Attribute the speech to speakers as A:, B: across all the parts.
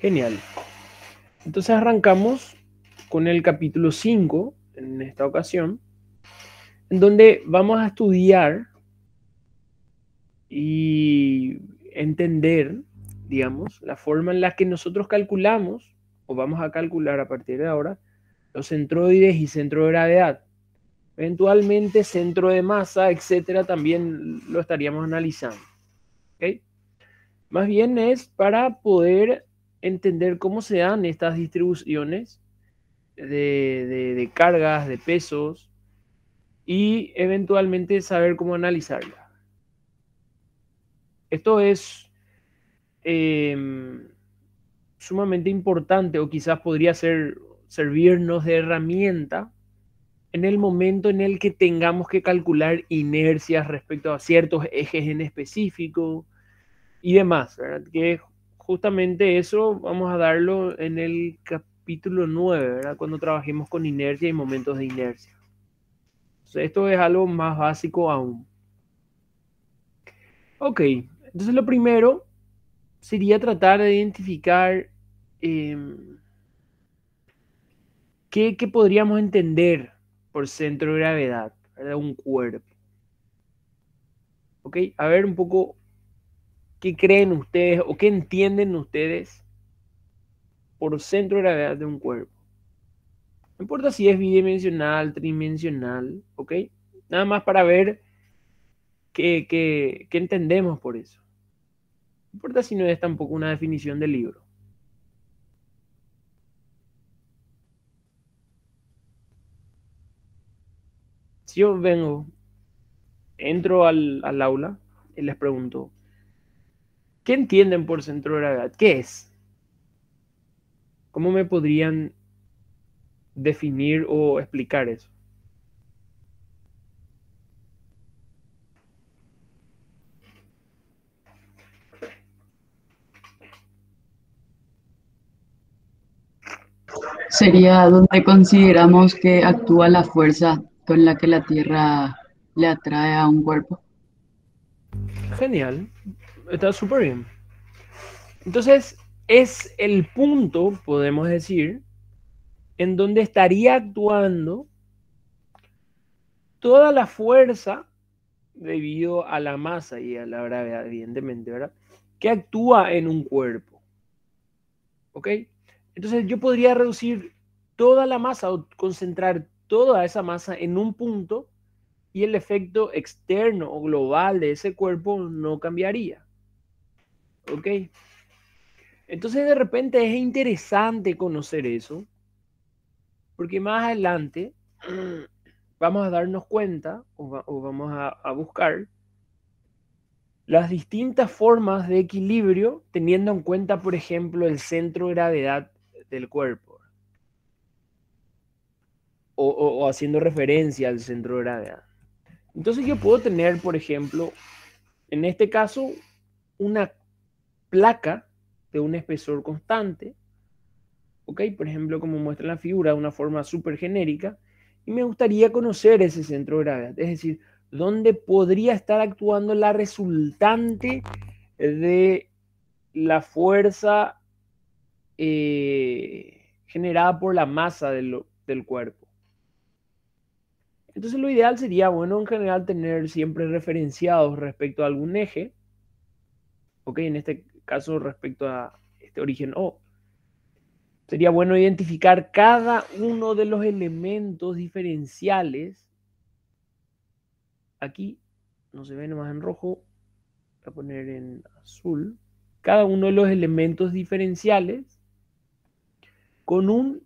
A: Genial. Entonces arrancamos con el capítulo 5 en esta ocasión, en donde vamos a estudiar y entender, digamos, la forma en la que nosotros calculamos, o vamos a calcular a partir de ahora, los centroides y centro de gravedad. Eventualmente centro de masa, etcétera, también lo estaríamos analizando. ¿Okay? Más bien es para poder entender cómo se dan estas distribuciones de cargas, de pesos, y eventualmente saber cómo analizarlas. Esto es sumamente importante, o quizás podría servirnos de herramienta en el momento en el que tengamos que calcular inercias respecto a ciertos ejes en específico y demás, ¿verdad? Que justamente eso vamos a darlo en el capítulo 9, ¿verdad? Cuando trabajemos con inercia y momentos de inercia. Entonces, esto es algo más básico aún. Ok, entonces lo primero sería tratar de identificar qué podríamos entender por centro de gravedad de un cuerpo. Ok, a ver un poco qué creen ustedes o qué entienden ustedes por centro de gravedad de un cuerpo. No importa si es bidimensional, tridimensional, ok, nada más para ver qué entendemos por eso. No importa si no es tampoco una definición del libro. Si yo entro al aula y les pregunto, ¿qué entienden por centro de gravedad? ¿Qué es? ¿Cómo me podrían definir o explicar eso?
B: Sería donde consideramos que actúa la fuerza con la que la Tierra le atrae a un cuerpo.
A: Genial, está súper bien. Entonces, es el punto, podemos decir, en donde estaría actuando toda la fuerza debido a la masa y a la gravedad, evidentemente, ¿verdad? Que actúa en un cuerpo. ¿Ok? Entonces yo podría reducir toda la masa o concentrar toda esa masa en un punto y el efecto externo o global de ese cuerpo no cambiaría. ¿Ok? Entonces de repente es interesante conocer eso, porque más adelante vamos a darnos cuenta o vamos a buscar las distintas formas de equilibrio teniendo en cuenta, por ejemplo, el centro de gravedad del cuerpo o haciendo referencia al centro de gravedad. Entonces yo puedo tener, por ejemplo, en este caso, una placa de un espesor constante, ¿ok? Por ejemplo, como muestra en la figura, de una forma súper genérica, y me gustaría conocer ese centro de gravedad, es decir, dónde podría estar actuando la resultante de la fuerza generada por la masa del cuerpo. Entonces lo ideal sería, bueno, en general tener siempre referenciados respecto a algún eje, ok, en este caso respecto a este origen O. Sería bueno identificar cada uno de los elementos diferenciales. Aquí no se ve nomás en rojo, voy a poner en azul. Cada uno de los elementos diferenciales con un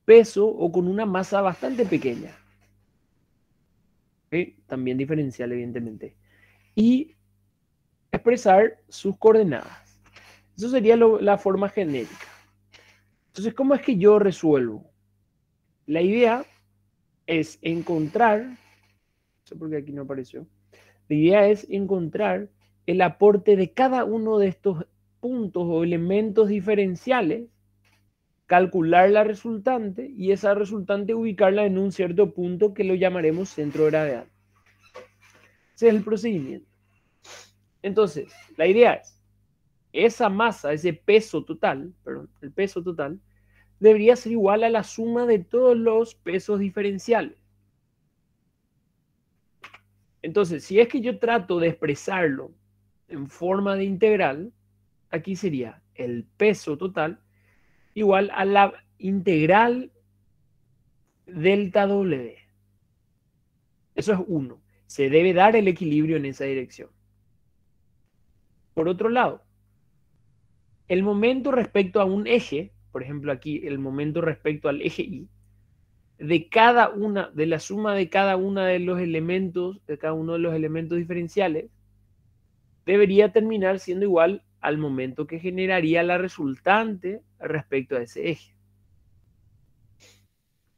A: peso o con una masa bastante pequeña. ¿Okay? También diferencial, evidentemente. Y expresar sus coordenadas. Eso sería la forma genérica. Entonces, ¿cómo es que yo resuelvo? La idea es encontrar, no sé por qué aquí no apareció, la idea es encontrar el aporte de cada uno de estos puntos o elementos diferenciales, calcular la resultante y esa resultante ubicarla en un cierto punto que lo llamaremos centro de gravedad. Ese es el procedimiento. Entonces, la idea es esa masa, ese peso total, perdón, el peso total, debería ser igual a la suma de todos los pesos diferenciales. Entonces, si es que yo trato de expresarlo en forma de integral, aquí sería el peso total igual a la integral delta W. Eso es 1. Se debe dar el equilibrio en esa dirección. Por otro lado, el momento respecto a un eje, por ejemplo aquí el momento respecto al eje Y, de la suma de cada uno de los elementos, de cada uno de los elementos diferenciales, debería terminar siendo igual al momento que generaría la resultante respecto a ese eje.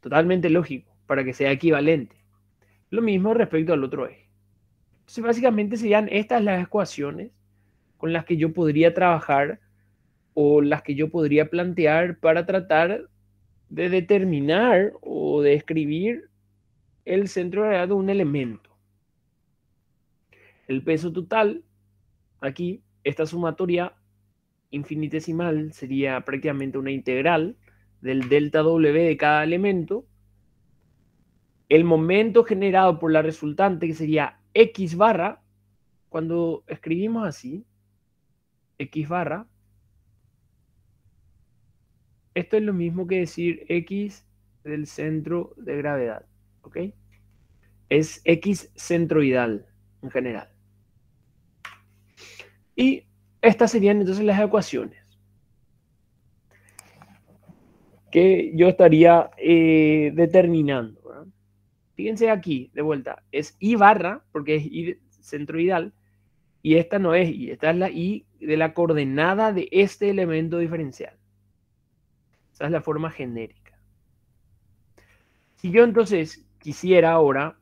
A: Totalmente lógico, para que sea equivalente. Lo mismo respecto al otro eje. Entonces, básicamente serían estas las ecuaciones con las que yo podría trabajar o las que yo podría plantear para tratar de determinar o de escribir el centro de gravedad de un elemento. El peso total, aquí, esta sumatoria infinitesimal sería prácticamente una integral del delta W de cada elemento. El momento generado por la resultante, que sería X barra, cuando escribimos así, X barra, esto es lo mismo que decir X del centro de gravedad, ¿ok? Es X centroidal en general. Y estas serían entonces las ecuaciones que yo estaría determinando, ¿verdad? Fíjense aquí, de vuelta, es I barra, porque es I centroidal, y esta no es I, esta es la I de la coordenada de este elemento diferencial. Esa es la forma genérica. Si yo entonces quisiera ahora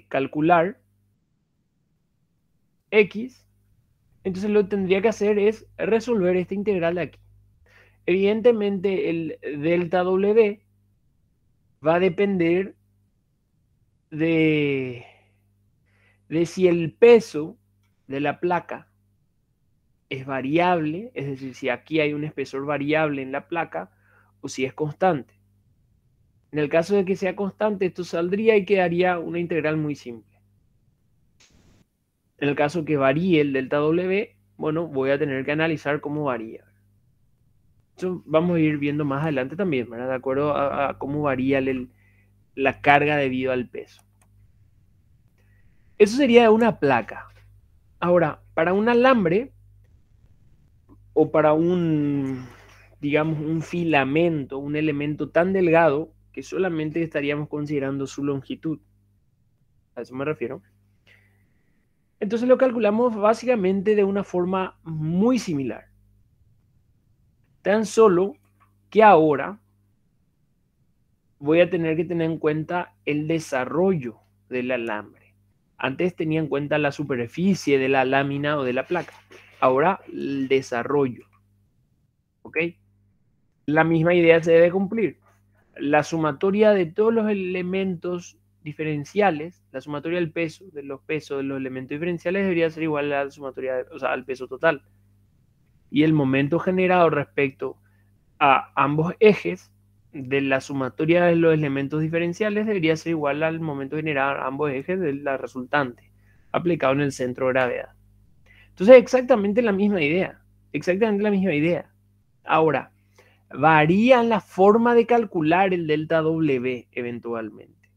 A: calcular X, entonces lo que tendría que hacer es resolver esta integral de aquí. Evidentemente el delta W va a depender de si el peso de la placa es variable, es decir, si aquí hay un espesor variable en la placa o si es constante. En el caso de que sea constante, esto saldría y quedaría una integral muy simple. En el caso que varíe el delta W, bueno, voy a tener que analizar cómo varía. Eso vamos a ir viendo más adelante también, ¿verdad? De acuerdo a cómo varía la carga debido al peso. Eso sería una placa. Ahora, para un alambre o para digamos, un filamento, un elemento tan delgado que solamente estaríamos considerando su longitud. A eso me refiero. Entonces lo calculamos básicamente de una forma muy similar. Tan solo que ahora voy a tener que tener en cuenta el desarrollo del alambre. Antes tenía en cuenta la superficie de la lámina o de la placa. Ahora el desarrollo. ¿Ok? La misma idea se debe cumplir. La sumatoria de todos los elementos diferenciales, la sumatoria del peso, de los pesos de los elementos diferenciales debería ser igual a la sumatoria, o sea, al peso total. Y el momento generado respecto a ambos ejes de la sumatoria de los elementos diferenciales debería ser igual al momento generado a ambos ejes de la resultante, aplicado en el centro de gravedad. Entonces, exactamente la misma idea. Exactamente la misma idea. Ahora, varía la forma de calcular el delta W eventualmente.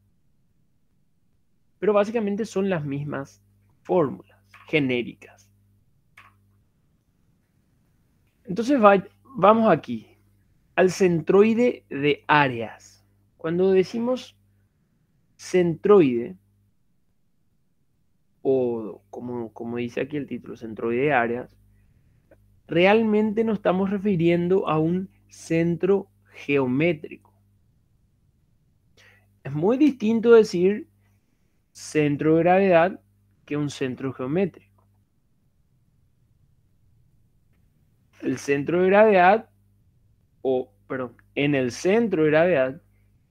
A: Pero básicamente son las mismas fórmulas genéricas. Entonces vamos aquí, al centroide de áreas. Cuando decimos centroide, o como dice aquí el título, centroide de áreas, realmente nos estamos refiriendo a un centro geométrico. Es muy distinto decir centro de gravedad que un centro geométrico. El centro de gravedad, en el centro de gravedad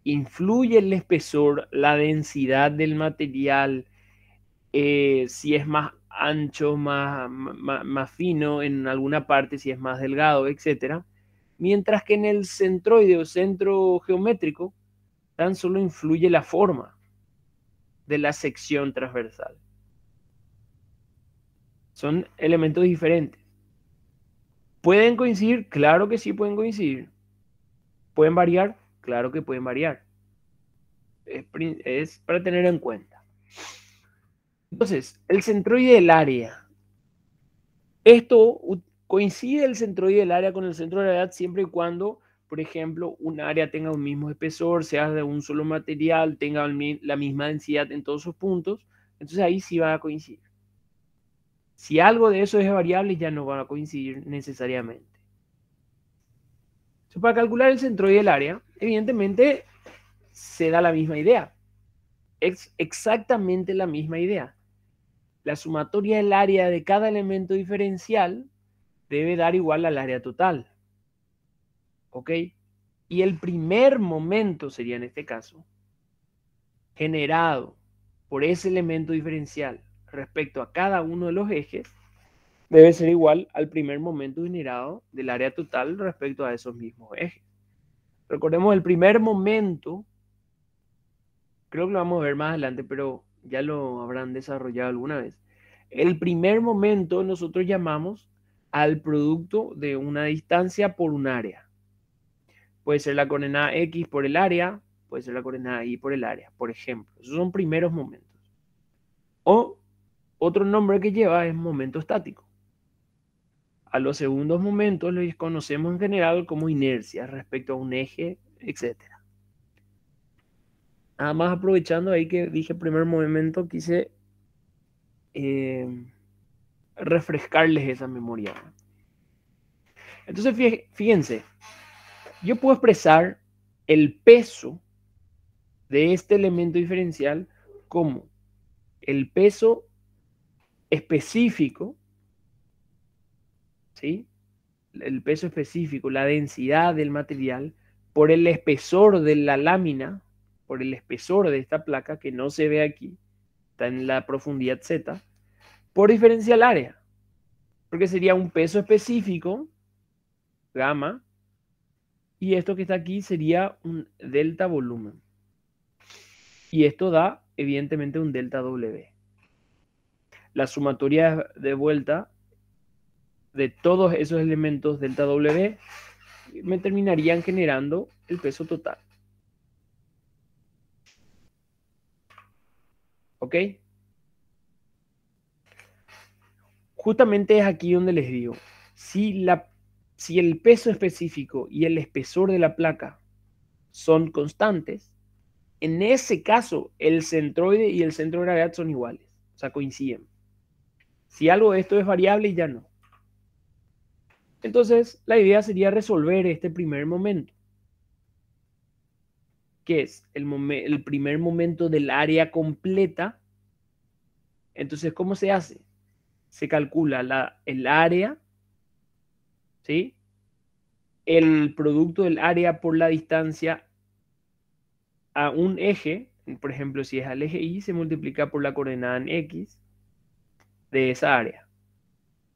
A: influye el espesor, la densidad del material, si es más ancho, más fino en alguna parte, si es más delgado, etc. Mientras que en el centroide o centro geométrico tan solo influye la forma de la sección transversal. Son elementos diferentes. ¿Pueden coincidir? Claro que sí pueden coincidir. ¿Pueden variar? Claro que pueden variar. Es para tener en cuenta. Entonces, el centroide del área. Esto coincide el centroide del área con el centro de gravedad siempre y cuando, por ejemplo, un área tenga un mismo espesor, sea de un solo material, tenga la misma densidad en todos sus puntos. Entonces ahí sí va a coincidir. Si algo de eso es variable, ya no va a coincidir necesariamente. Entonces, para calcular el centroide del área, evidentemente se da la misma idea. Es exactamente la misma idea. La sumatoria del área de cada elemento diferencial debe dar igual al área total. ¿Ok? Y el primer momento sería en este caso generado por ese elemento diferencial respecto a cada uno de los ejes debe ser igual al primer momento generado del área total respecto a esos mismos ejes. Recordemos el primer momento, creo que lo vamos a ver más adelante, pero ya lo habrán desarrollado alguna vez. El primer momento nosotros llamamos al producto de una distancia por un área. Puede ser la coordenada X por el área, puede ser la coordenada Y por el área, por ejemplo. Esos son primeros momentos. O otro nombre que lleva es momento estático. A los segundos momentos los conocemos en general como inercia respecto a un eje, etc. Nada más aprovechando ahí que dije primer momento, quise refrescarles esa memoria. Entonces, fíjense, yo puedo expresar el peso de este elemento diferencial como el peso específico, ¿sí? El peso específico, la densidad del material, por el espesor de la lámina, por el espesor de esta placa que no se ve aquí, está en la profundidad Z, por diferencial área, porque sería un peso específico, gamma, y esto que está aquí sería un delta volumen. Y esto da, evidentemente, un delta W. La sumatoria de vuelta de todos esos elementos delta W me terminarían generando el peso total. ¿Ok? Justamente es aquí donde les digo, si el peso específico y el espesor de la placa son constantes, en ese caso el centroide y el centro de gravedad son iguales, o sea, coinciden. Si algo de esto es variable, ya no. Entonces, la idea sería resolver este primer momento, que es el primer momento del área completa. Entonces, ¿cómo se hace? Se calcula el área, ¿sí? El producto del área por la distancia a un eje, por ejemplo, si es al eje Y, se multiplica por la coordenada en X de esa área,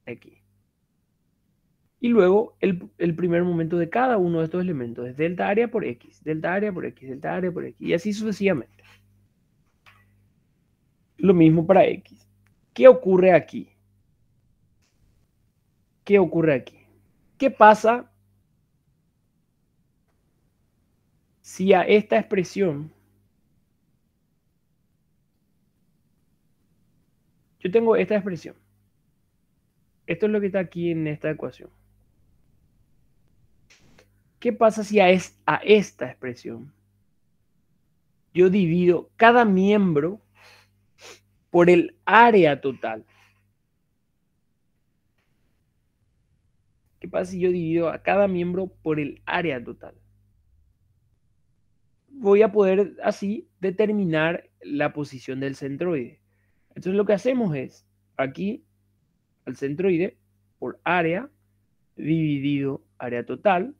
A: aquí. Y luego el primer momento de cada uno de estos elementos es delta área por X, delta área por X, delta área por X, y así sucesivamente. Lo mismo para X. ¿Qué ocurre aquí? ¿Qué ocurre aquí? ¿Qué pasa si a esta expresión yo tengo esta expresión? Esto es lo que está aquí en esta ecuación. ¿Qué pasa si a esta expresión yo divido cada miembro por el área total? ¿Qué pasa si yo divido a cada miembro por el área total? Voy a poder así determinar la posición del centroide. Entonces lo que hacemos es, aquí, al centroide por área dividido área total,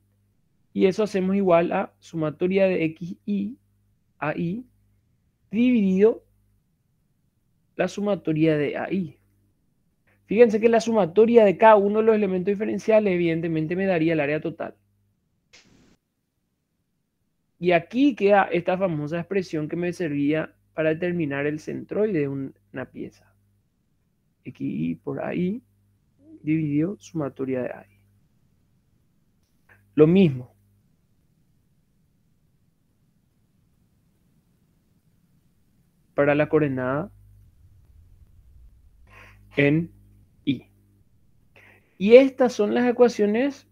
A: y eso hacemos igual a sumatoria de xi a y dividido la sumatoria de AI. Fíjense que la sumatoria de cada uno de los elementos diferenciales evidentemente me daría el área total. Y aquí queda esta famosa expresión que me servía para determinar el centroide de una pieza. Xi por AI dividido sumatoria de AI. Lo mismo. Para la coordenada en I. Y estas son las ecuaciones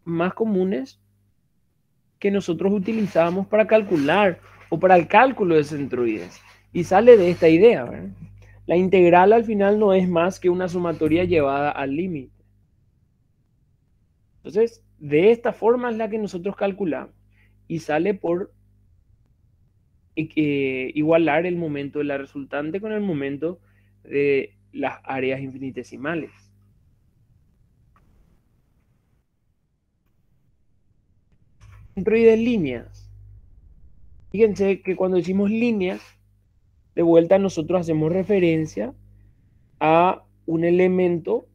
A: más comunes que nosotros utilizábamos para calcular o para el cálculo de centroides. Y sale de esta idea, ¿verdad? La integral al final no es más que una sumatoria llevada al límite. Entonces, de esta forma es la que nosotros calculamos. Y sale por igualar el momento de la resultante con el momento de las áreas infinitesimales. Centroides líneas. Fíjense que cuando decimos líneas, de vuelta nosotros hacemos referencia a un elemento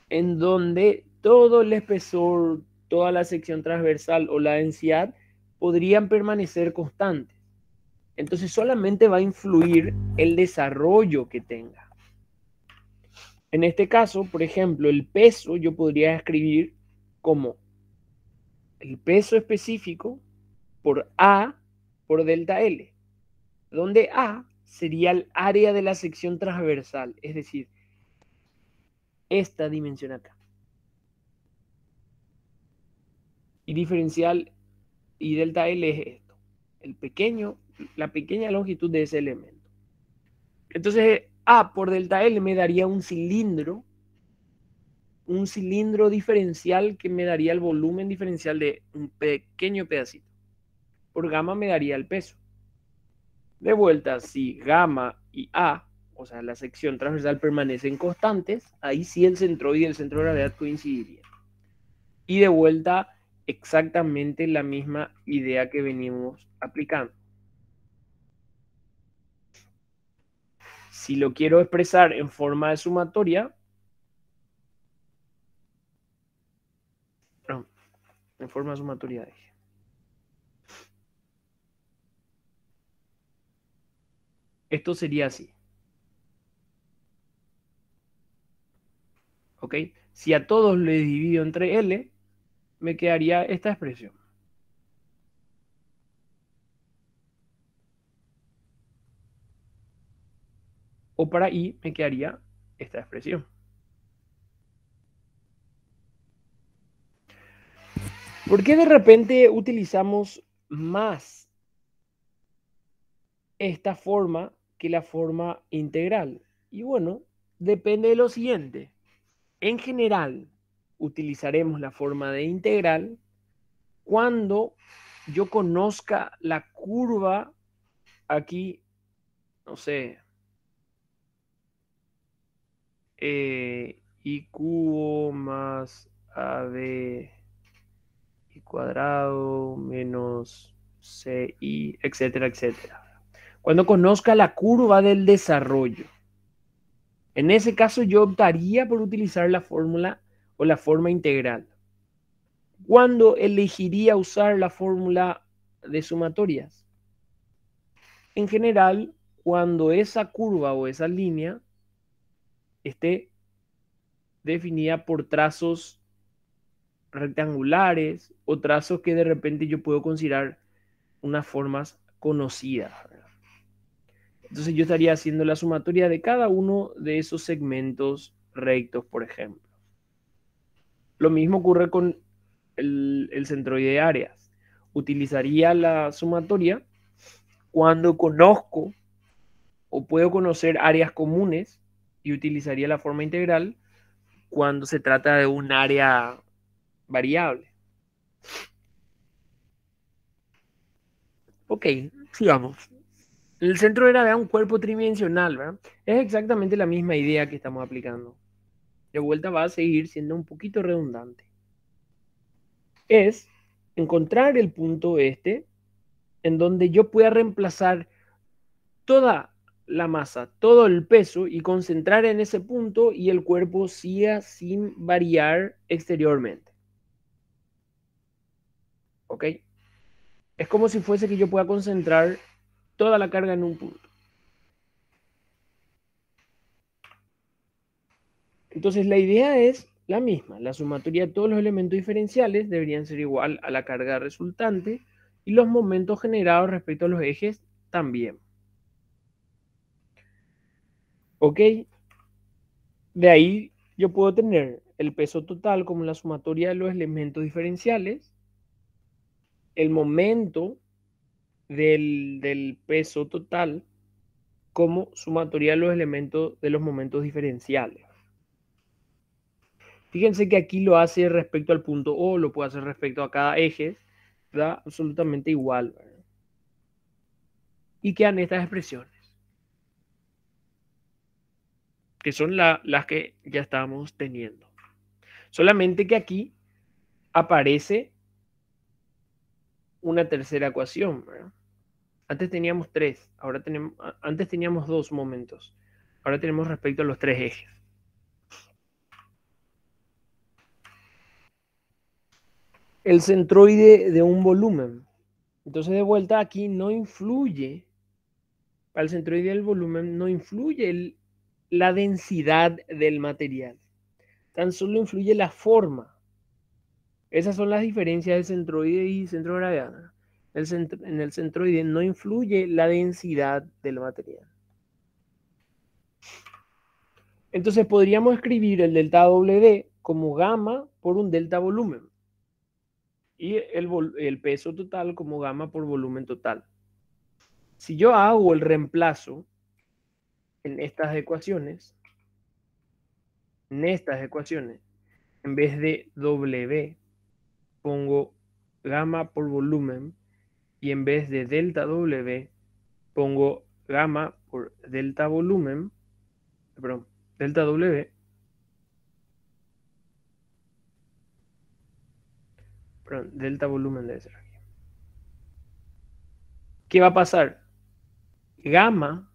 A: en donde todo el espesor, toda la sección transversal o la densidad podrían permanecer constantes. Entonces solamente va a influir el desarrollo que tenga. En este caso, por ejemplo, el peso yo podría escribir como el peso específico por A por delta L, donde A sería el área de la sección transversal, es decir, esta dimensión acá. Y diferencial y delta L es esto, la pequeña longitud de ese elemento. Entonces, A por delta L me daría un cilindro diferencial que me daría el volumen diferencial de un pequeño pedacito. Por gamma me daría el peso. De vuelta, si gamma y A, o sea, la sección transversal permanecen constantes, ahí sí el centroide y el centro de gravedad coincidirían. Y de vuelta, exactamente la misma idea que venimos aplicando. Si lo quiero expresar en forma de sumatoria, no, en forma de sumatoria de eje. Esto sería así. ¿Ok? Si a todos les divido entre L, me quedaría esta expresión. O para I me quedaría esta expresión. ¿Por qué de repente utilizamos más esta forma que la forma integral? Y bueno, depende de lo siguiente. En general, utilizaremos la forma de integral cuando yo conozca la curva aquí, no sé, I cubo más AB y cuadrado menos CI, etcétera, etcétera. Cuando conozca la curva del desarrollo. En ese caso yo optaría por utilizar la fórmula o la forma integral. ¿Cuándo elegiría usar la fórmula de sumatorias? En general, cuando esa curva o esa línea esté definida por trazos rectangulares o trazos que de repente yo puedo considerar unas formas conocidas. Entonces yo estaría haciendo la sumatoria de cada uno de esos segmentos rectos, por ejemplo. Lo mismo ocurre con el centroide de áreas. Utilizaría la sumatoria cuando conozco o puedo conocer áreas comunes y utilizaría la forma integral cuando se trata de un área variable. Ok, sigamos. El centro de gravedad es un cuerpo tridimensional, ¿verdad? Es exactamente la misma idea que estamos aplicando. De vuelta va a seguir siendo un poquito redundante. Es encontrar el punto este en donde yo pueda reemplazar toda la masa todo el peso y concentrar en ese punto y el cuerpo siga sin variar exteriormente. ¿Ok? Es como si fuese que yo pueda concentrar toda la carga en un punto. Entonces la idea es la misma. La sumatoria de todos los elementos diferenciales deberían ser igual a la carga resultante y los momentos generados respecto a los ejes también. ¿Ok? De ahí yo puedo tener el peso total como la sumatoria de los elementos diferenciales, el momento del peso total como sumatoria de los elementos de los momentos diferenciales. Fíjense que aquí lo hace respecto al punto O, lo puede hacer respecto a cada eje, da absolutamente igual, ¿verdad? Y quedan estas expresiones, que son las que ya estábamos teniendo. Solamente que aquí aparece una tercera ecuación, ¿verdad? Antes teníamos tres, antes teníamos dos momentos. Ahora tenemos respecto a los tres ejes. El centroide de un volumen. Entonces, de vuelta, aquí no influye, para el centroide del volumen, no influye la densidad del material. Tan solo influye la forma. Esas son las diferencias de centroide y centro de gravedad. En el centroide no influye la densidad del material. Entonces podríamos escribir el delta W como gamma por un delta volumen y el peso total como gamma por volumen total. Si yo hago el reemplazo en estas ecuaciones, en vez de W pongo gamma por volumen y en vez de delta W pongo gamma por delta volumen, perdón, delta W, perdón, delta volumen debe ser aquí. ¿Qué va a pasar? Gamma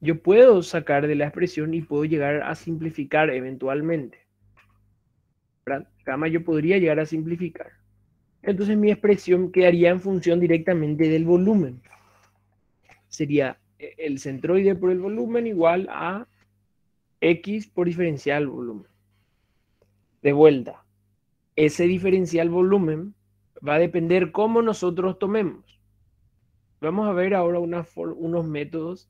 A: yo puedo sacar de la expresión y puedo llegar a simplificar eventualmente, ¿verdad? Gamma yo podría llegar a simplificar. Entonces mi expresión quedaría en función directamente del volumen. Sería el centroide por el volumen igual a X por diferencial volumen. De vuelta, ese diferencial volumen va a depender cómo nosotros tomemos. Vamos a ver ahora unos métodos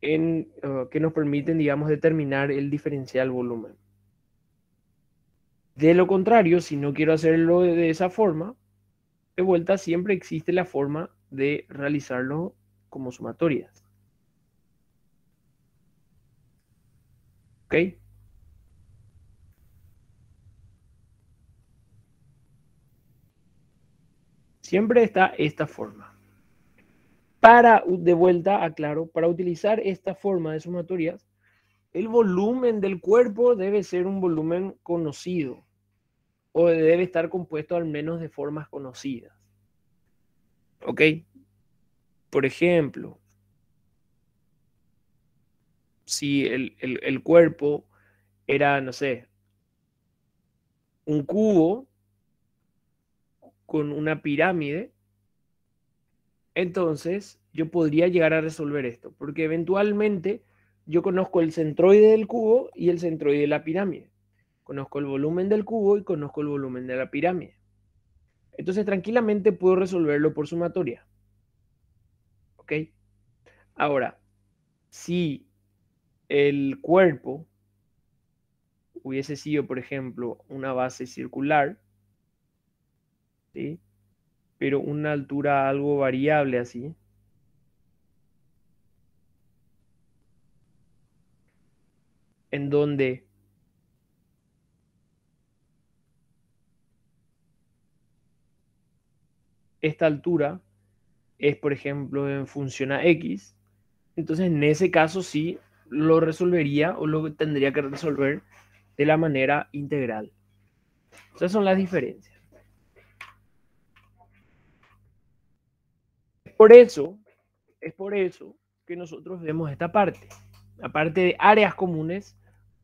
A: que nos permiten, digamos, determinar el diferencial volumen. De lo contrario, si no quiero hacerlo de esa forma, de vuelta siempre existe la forma de realizarlo como sumatorias. ¿Ok? Siempre está esta forma. De vuelta, aclaro, para utilizar esta forma de sumatorias, el volumen del cuerpo debe ser un volumen conocido o debe estar compuesto al menos de formas conocidas. ¿Ok? Por ejemplo, si el cuerpo era, no sé, un cubo con una pirámide, entonces yo podría llegar a resolver esto, porque eventualmente yo conozco el centroide del cubo y el centroide de la pirámide. Conozco el volumen del cubo y conozco el volumen de la pirámide. Entonces tranquilamente puedo resolverlo por sumatoria. ¿Ok? Ahora, si el cuerpo hubiese sido, por ejemplo, una base circular, ¿sí? Pero una altura algo variable así, en donde esta altura es, por ejemplo, en función a x, entonces en ese caso sí lo resolvería o lo tendría que resolver de la manera integral. Esas son las diferencias. Es por eso que nosotros vemos esta parte, la parte de áreas comunes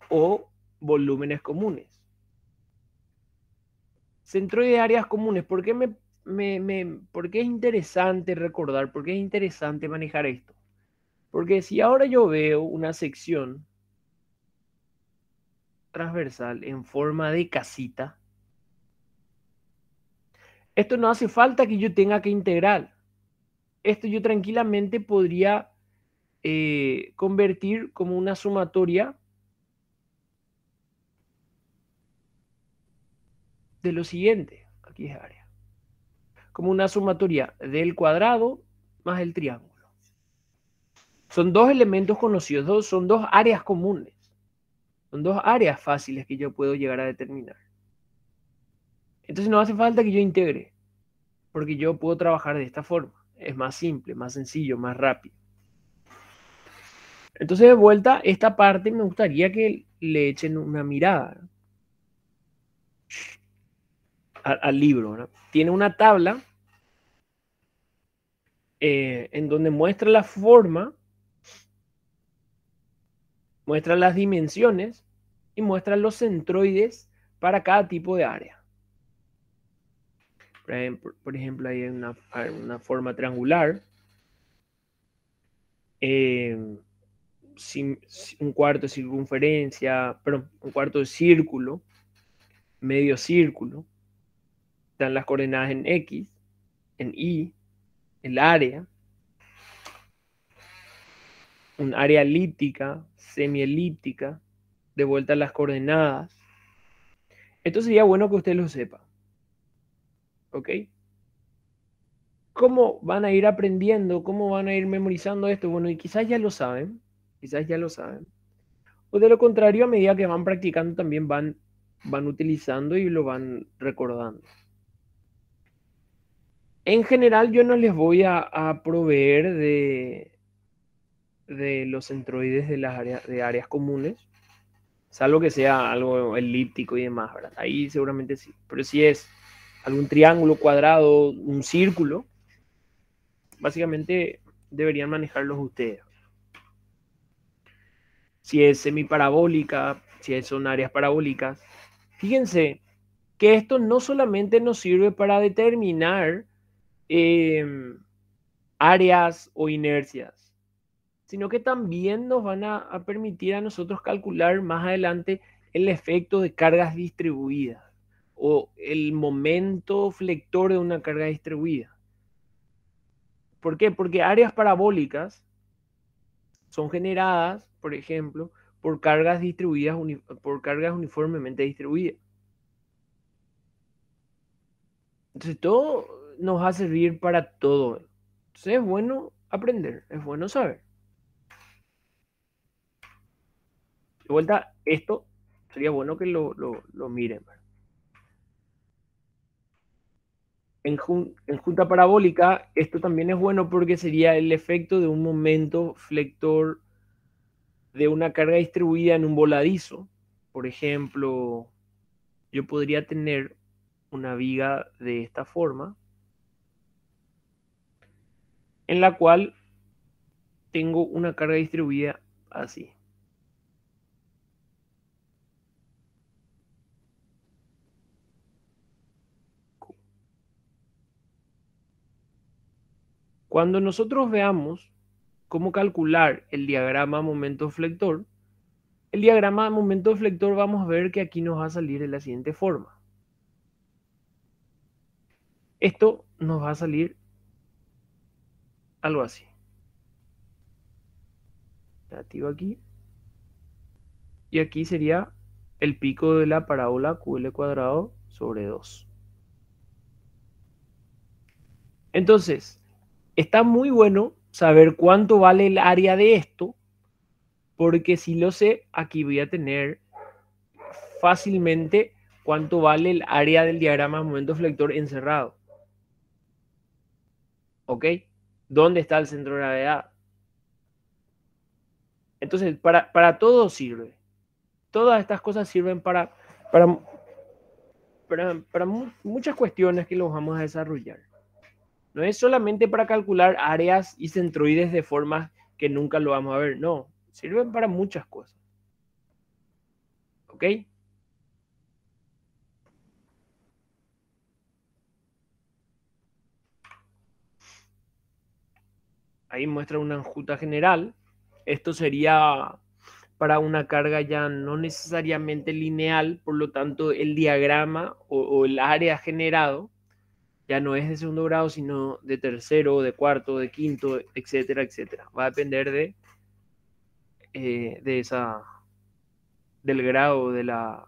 A: o volúmenes comunes. Centroide de áreas comunes, ¿por qué por qué es interesante recordar? ¿Por qué es interesante manejar esto? Porque si ahora yo veo una sección transversal en forma de casita, esto no hace falta que yo tenga que integrar. Esto yo tranquilamente podría convertir como una sumatoria de lo siguiente. Aquí es área. Como una sumatoria del cuadrado más el triángulo. Son dos elementos conocidos, son dos áreas comunes. Son dos áreas fáciles que yo puedo llegar a determinar. Entonces no hace falta que yo integre, porque yo puedo trabajar de esta forma. Es más simple, más sencillo, más rápido. Entonces de vuelta, esta parte me gustaría que le echen una mirada al libro, ¿no? Tiene una tabla en donde muestra la forma, muestra las dimensiones y muestra los centroides para cada tipo de área. Por ejemplo, ahí hay una forma triangular, un cuarto de circunferencia, perdón, un cuarto de círculo, medio círculo, están las coordenadas en X, en Y, el área, un área elíptica, semielíptica, de vuelta a las coordenadas. Esto sería bueno que usted lo sepa. ¿Ok? ¿Cómo van a ir aprendiendo? ¿Cómo van a ir memorizando esto? Bueno, y quizás ya lo saben, quizás ya lo saben. O de lo contrario, a medida que van practicando, también van utilizando y lo van recordando. En general, yo no les voy a proveer de los centroides de áreas comunes, salvo que sea algo elíptico y demás, ¿verdad? Ahí seguramente sí. Pero si es algún triángulo, cuadrado, un círculo, básicamente deberían manejarlos ustedes. Si es semiparabólica, si son áreas parabólicas. Fíjense que esto no solamente nos sirve para determinar áreas o inercias, sino que también nos van a permitir a nosotros calcular más adelante el efecto de cargas distribuidas o el momento flector de una carga distribuida. ¿Por qué? Porque áreas parabólicas son generadas, por ejemplo, por cargas distribuidas, por cargas uniformemente distribuidas. Entonces todo nos va a servir para todo. Entonces es bueno aprender, es bueno saber. De vuelta, esto sería bueno que lo miren. En junta parabólica, esto también es bueno porque sería el efecto de un momento flector de una carga distribuida en un voladizo. Por ejemplo, yo podría tener una viga de esta forma, en la cual tengo una carga distribuida así. Cuando nosotros veamos cómo calcular el diagrama momento flector, el diagrama momento flector vamos a ver que aquí nos va a salir de la siguiente forma. Esto nos va a salir algo así. Negativo aquí. Y aquí sería el pico de la parábola QL cuadrado sobre 2. Entonces, está muy bueno saber cuánto vale el área de esto, porque si lo sé, aquí voy a tener fácilmente cuánto vale el área del diagrama momento flector encerrado. ¿Ok? ¿Dónde está el centro de gravedad? Entonces, para todo sirve. Todas estas cosas sirven para muchas cuestiones que los vamos a desarrollar. No es solamente para calcular áreas y centroides de formas que nunca lo vamos a ver. No, sirven para muchas cosas. ¿Ok? Ahí muestra una enjuta general. Esto sería para una carga ya no necesariamente lineal, por lo tanto el diagrama o el área generado ya no es de segundo grado, sino de tercero, de cuarto, de quinto, etcétera, etcétera. Va a depender de esa, del grado de la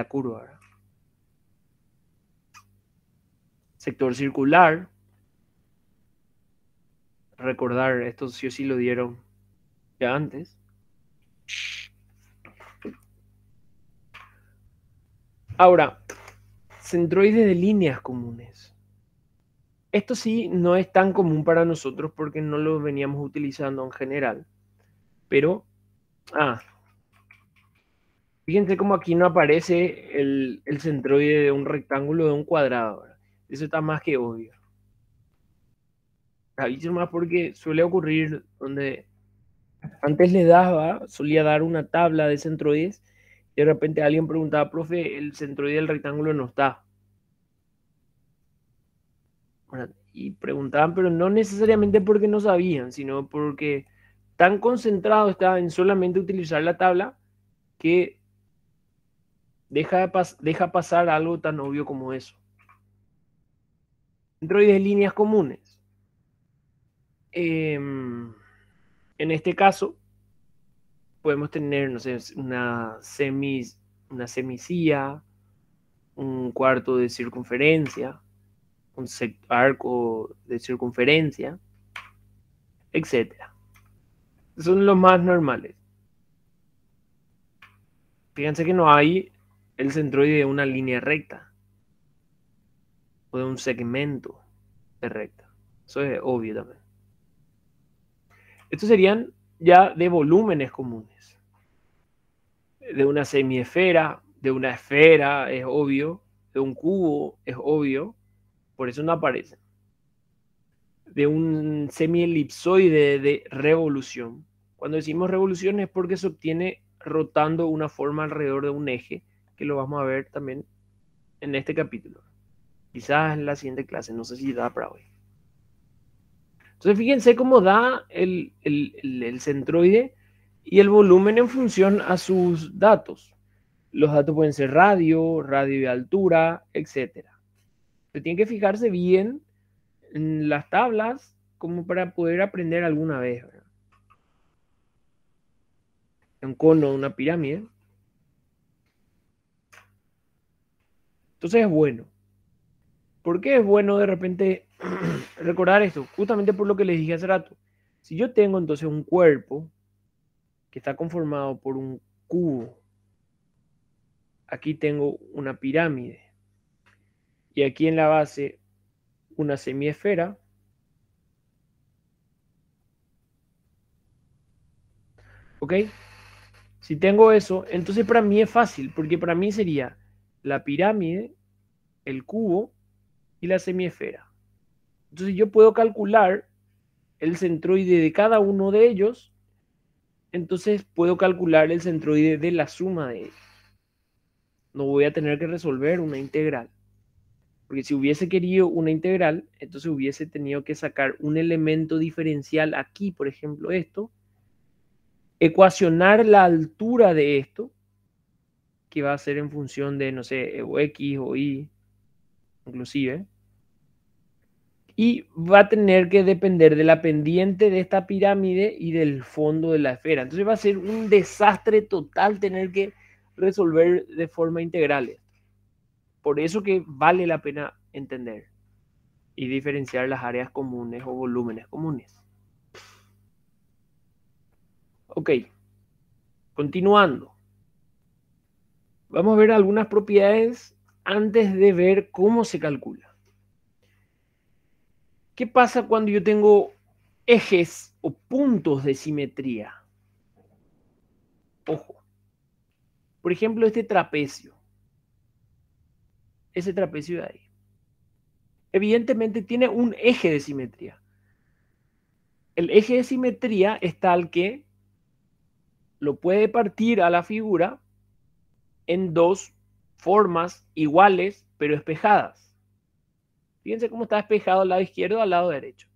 A: curva, ¿verdad? Sector circular, recordar, esto sí o sí lo dieron ya antes. Ahora, centroides de líneas comunes. Esto sí no es tan común para nosotros porque no lo veníamos utilizando en general. Pero, fíjense cómo aquí no aparece el centroide de un rectángulo de un cuadrado, ¿verdad? Eso está más que obvio. Aviso más porque suele ocurrir donde antes solía dar una tabla de centroides y de repente alguien preguntaba, profe, el centroide del rectángulo no está. ¿Verdad? Y preguntaban, pero no necesariamente porque no sabían, sino porque tan concentrado estaba en solamente utilizar la tabla que deja pasar algo tan obvio como eso. Centroides de líneas comunes. En este caso, podemos tener, no sé, una semicía, un cuarto de circunferencia, un arco de circunferencia, etcétera. Son los más normales. Fíjense que no hay el centroide de una línea recta o de un segmento de recta. Eso es obvio también. Estos serían ya de volúmenes comunes. De una semiesfera, de una esfera, es obvio. De un cubo, es obvio. Por eso no aparecen. De un semielipsoide de revolución. Cuando decimos revolución es porque se obtiene rotando una forma alrededor de un eje, que lo vamos a ver también en este capítulo. Quizás en la siguiente clase, no sé si da para hoy. Entonces fíjense cómo da el centroide y el volumen en función a sus datos. Los datos pueden ser radio, radio de altura, etc. Se tiene que fijarse bien en las tablas como para poder aprender alguna vez, ¿verdad? Un cono, una pirámide. Entonces es bueno. ¿Por qué es bueno de repente recordar esto? Justamente por lo que les dije hace rato. Si yo tengo entonces un cuerpo que está conformado por un cubo, aquí tengo una pirámide y aquí en la base una semiesfera, ¿ok? Si tengo eso, entonces para mí es fácil, porque para mí sería la pirámide, el cubo y la semiesfera. Entonces yo puedo calcular el centroide de cada uno de ellos, entonces puedo calcular el centroide de la suma de ellos. No voy a tener que resolver una integral. Porque si hubiese querido una integral, entonces hubiese tenido que sacar un elemento diferencial aquí, por ejemplo, esto, ecuacionar la altura de esto, que va a ser en función de, no sé, o X o Y, inclusive, y va a tener que depender de la pendiente de esta pirámide y del fondo de la esfera. Entonces va a ser un desastre total tener que resolver de forma integral. Por eso que vale la pena entender y diferenciar las áreas comunes o volúmenes comunes. Ok, continuando. Vamos a ver algunas propiedades antes de ver cómo se calcula. ¿Qué pasa cuando yo tengo ejes o puntos de simetría? Ojo. Por ejemplo, este trapecio. Ese trapecio de ahí. Evidentemente tiene un eje de simetría. el eje de simetría es tal que lo puede partir a la figura en dos formas iguales, pero espejadas. Fíjense cómo está despejado al lado izquierdo al lado derecho.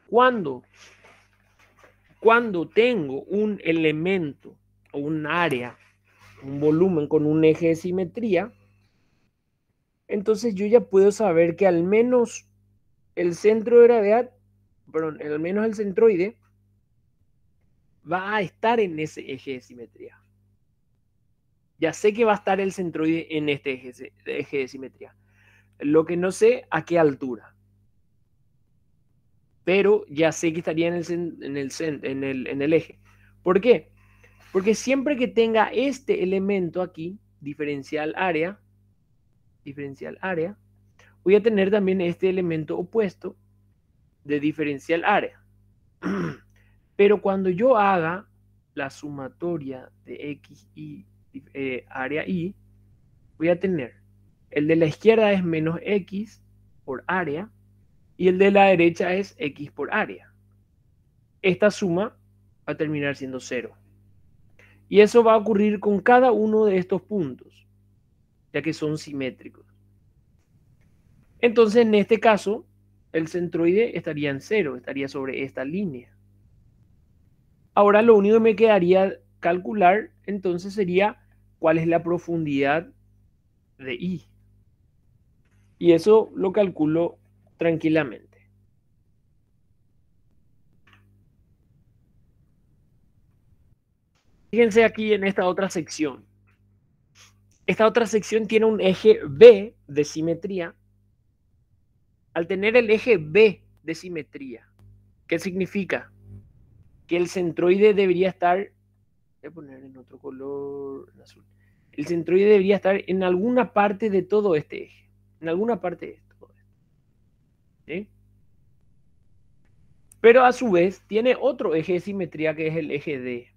A: Cuando tengo un elemento o un área, un volumen con un eje de simetría, entonces yo ya puedo saber que al menos el centro de gravedad, perdón, al menos el centroide va a estar en ese eje de simetría. Ya sé que va a estar el centroide en este eje de simetría. Lo que no sé a qué altura. Pero ya sé que estaría en el eje. ¿Por qué? Porque siempre que tenga este elemento aquí, diferencial área, voy a tener también este elemento opuesto de diferencial área. Pero cuando yo haga la sumatoria de x y área y, voy a tener el de la izquierda es menos x por área y el de la derecha es x por área. Esta suma va a terminar siendo 0. Y eso va a ocurrir con cada uno de estos puntos, ya que son simétricos. Entonces, en este caso, el centroide estaría en 0, estaría sobre esta línea. Ahora lo único que me quedaría calcular entonces sería cuál es la profundidad de I. Y eso lo calculo tranquilamente. Fíjense aquí en esta otra sección. Esta otra sección tiene un eje B de simetría. Al tener el eje B de simetría, ¿qué significa? Que el centroide debería estar, voy a poner en otro color, en azul. El centroide debería estar en alguna parte de todo este eje, en alguna parte de esto. ¿Sí? Pero a su vez tiene otro eje de simetría que es el eje D.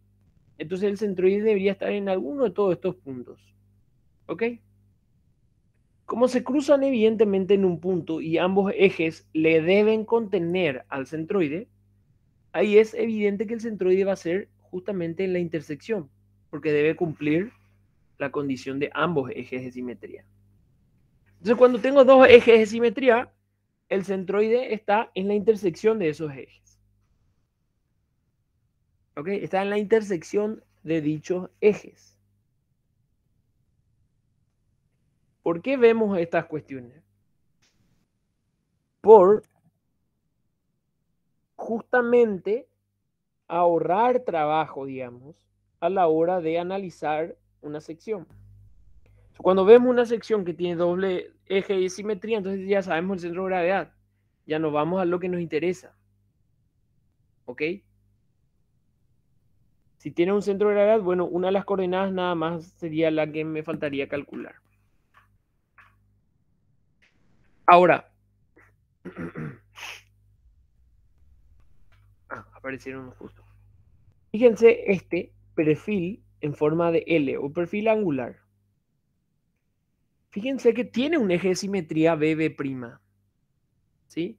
A: Entonces el centroide debería estar en alguno de todos estos puntos. ¿Ok? Como se cruzan evidentemente en un punto y ambos ejes le deben contener al centroide, ahí es evidente que el centroide va a ser justamente en la intersección, porque debe cumplir la condición de ambos ejes de simetría. Entonces, cuando tengo dos ejes de simetría, el centroide está en la intersección de esos ejes. ¿Ok? Está en la intersección de dichos ejes. ¿Por qué vemos estas cuestiones? Por justamente ahorrar trabajo, digamos, a la hora de analizar una sección. Cuando vemos una sección que tiene doble eje y simetría, entonces ya sabemos el centro de gravedad. Ya nos vamos a lo que nos interesa. ¿Ok? Si tiene un centro de gravedad, bueno, una de las coordenadas nada más sería la que me faltaría calcular. Ahora, aparecieron justo. Fíjense este perfil en forma de L o perfil angular. Fíjense que tiene un eje de simetría BB'. ¿Sí?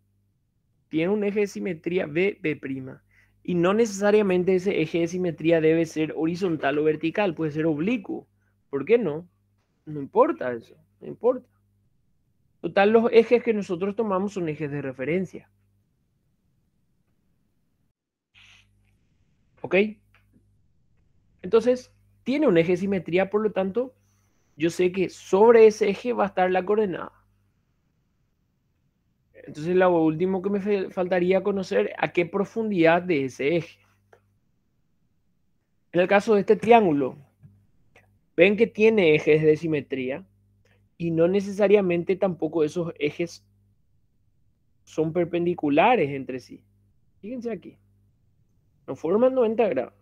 A: Tiene un eje de simetría BB'. Y no necesariamente ese eje de simetría debe ser horizontal o vertical, puede ser oblicuo. ¿Por qué no? No importa eso, no importa. Total, los ejes que nosotros tomamos son ejes de referencia. ¿Ok? Entonces, tiene un eje de simetría, por lo tanto, yo sé que sobre ese eje va a estar la coordenada. Entonces, lo último que me faltaría conocer a qué profundidad de ese eje. En el caso de este triángulo, ven que tiene ejes de simetría y no necesariamente tampoco esos ejes son perpendiculares entre sí. Fíjense aquí, no forman 90 grados,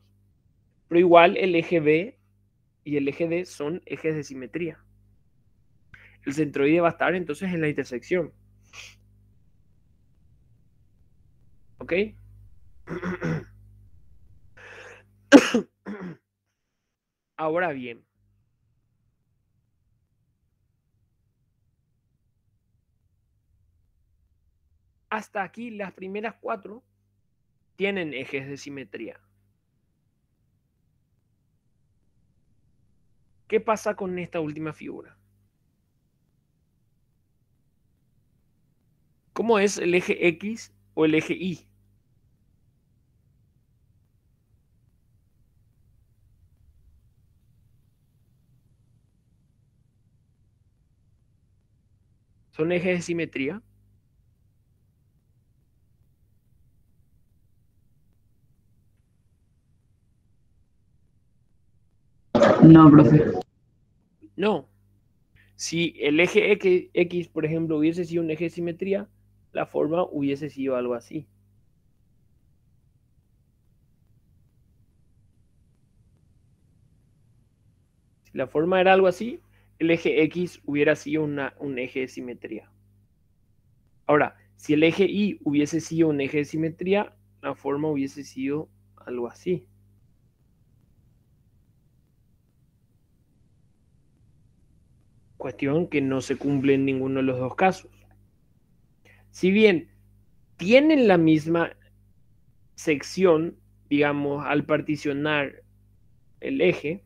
A: pero igual el eje B y el eje D son ejes de simetría. El centroide va a estar entonces en la intersección. ¿Ok? Ahora bien, hasta aquí las primeras 4 tienen ejes de simetría. ¿Qué pasa con esta última figura? ¿Cómo es el eje X o el eje Y? ¿Son ejes de simetría?
B: No, profe.
A: No. Si el eje X, por ejemplo, hubiese sido un eje de simetría, la forma hubiese sido algo así. Si la forma era algo así, el eje X hubiera sido un eje de simetría. Ahora, si el eje Y hubiese sido un eje de simetría, la forma hubiese sido algo así. Cuestión que no se cumple en ninguno de los dos casos. Si bien tienen la misma sección, digamos, al particionar el eje,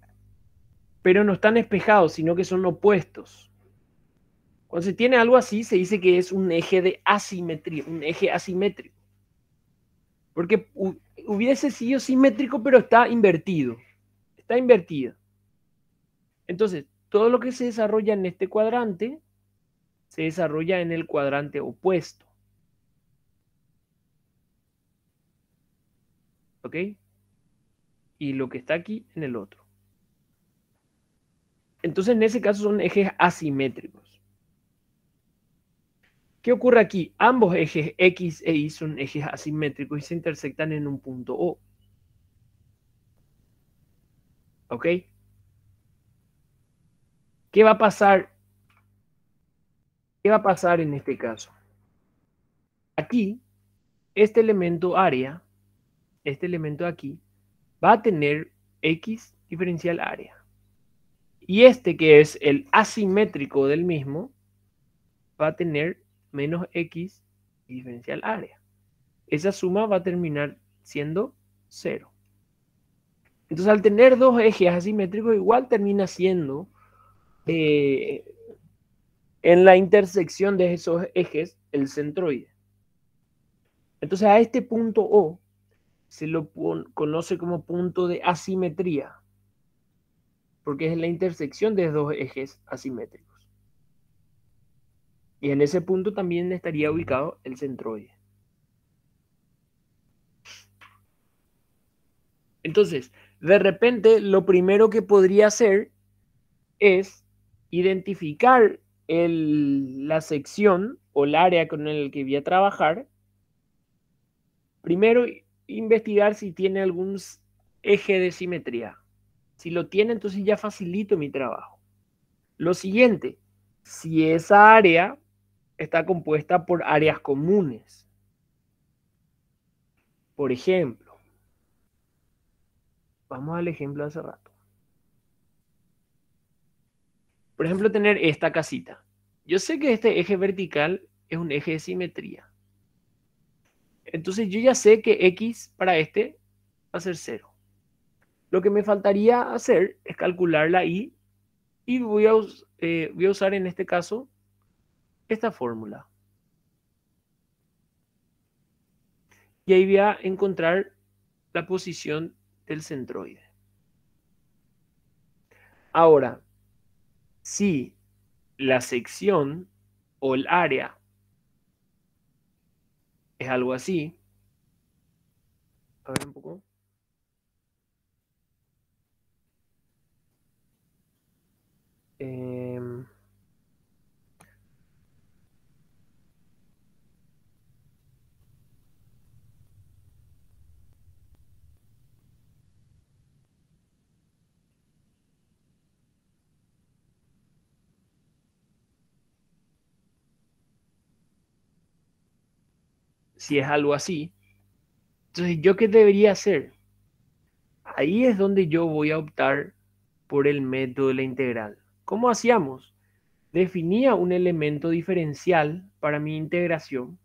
A: pero no están espejados, sino que son opuestos. Cuando se tiene algo así, se dice que es un eje de asimetría, un eje asimétrico. Porque hubiese sido simétrico, pero está invertido. Está invertido. Entonces, todo lo que se desarrolla en este cuadrante se desarrolla en el cuadrante opuesto. ¿Ok? Y lo que está aquí en el otro. Entonces, en ese caso son ejes asimétricos. ¿Qué ocurre aquí? Ambos ejes X e Y son ejes asimétricos y se intersectan en un punto O. ¿Ok? ¿Qué va a pasar? ¿Qué va a pasar en este caso? Aquí, este elemento área, este elemento aquí, va a tener X diferencial área. Y este que es el asimétrico del mismo, va a tener menos X diferencial área. Esa suma va a terminar siendo 0. Entonces, al tener dos ejes asimétricos, igual termina siendo en la intersección de esos ejes el centroide. Entonces, a este punto O se lo conoce como punto de asimetría, porque es la intersección de dos ejes asimétricos. Y en ese punto también estaría ubicado el centroide. Entonces, de repente, lo primero que podría hacer es identificar la sección o el área con el que voy a trabajar. Primero, investigar si tiene algún eje de simetría. Si lo tiene, entonces ya facilito mi trabajo. Lo siguiente, si esa área está compuesta por áreas comunes. Por ejemplo, vamos al ejemplo de hace rato. Por ejemplo, tener esta casita. Yo sé que este eje vertical es un eje de simetría. Entonces yo ya sé que X para este va a ser 0. Lo que me faltaría hacer es calcular la Y y voy a usar en este caso esta fórmula. Y ahí voy a encontrar la posición del centroide. Ahora, si la sección o el área es algo así, a ver un poco. Eh, si es algo así, entonces ¿yo qué debería hacer? Ahí es donde yo voy a optar por el método de la integral. ¿Cómo hacíamos? Definía un elemento diferencial para mi integración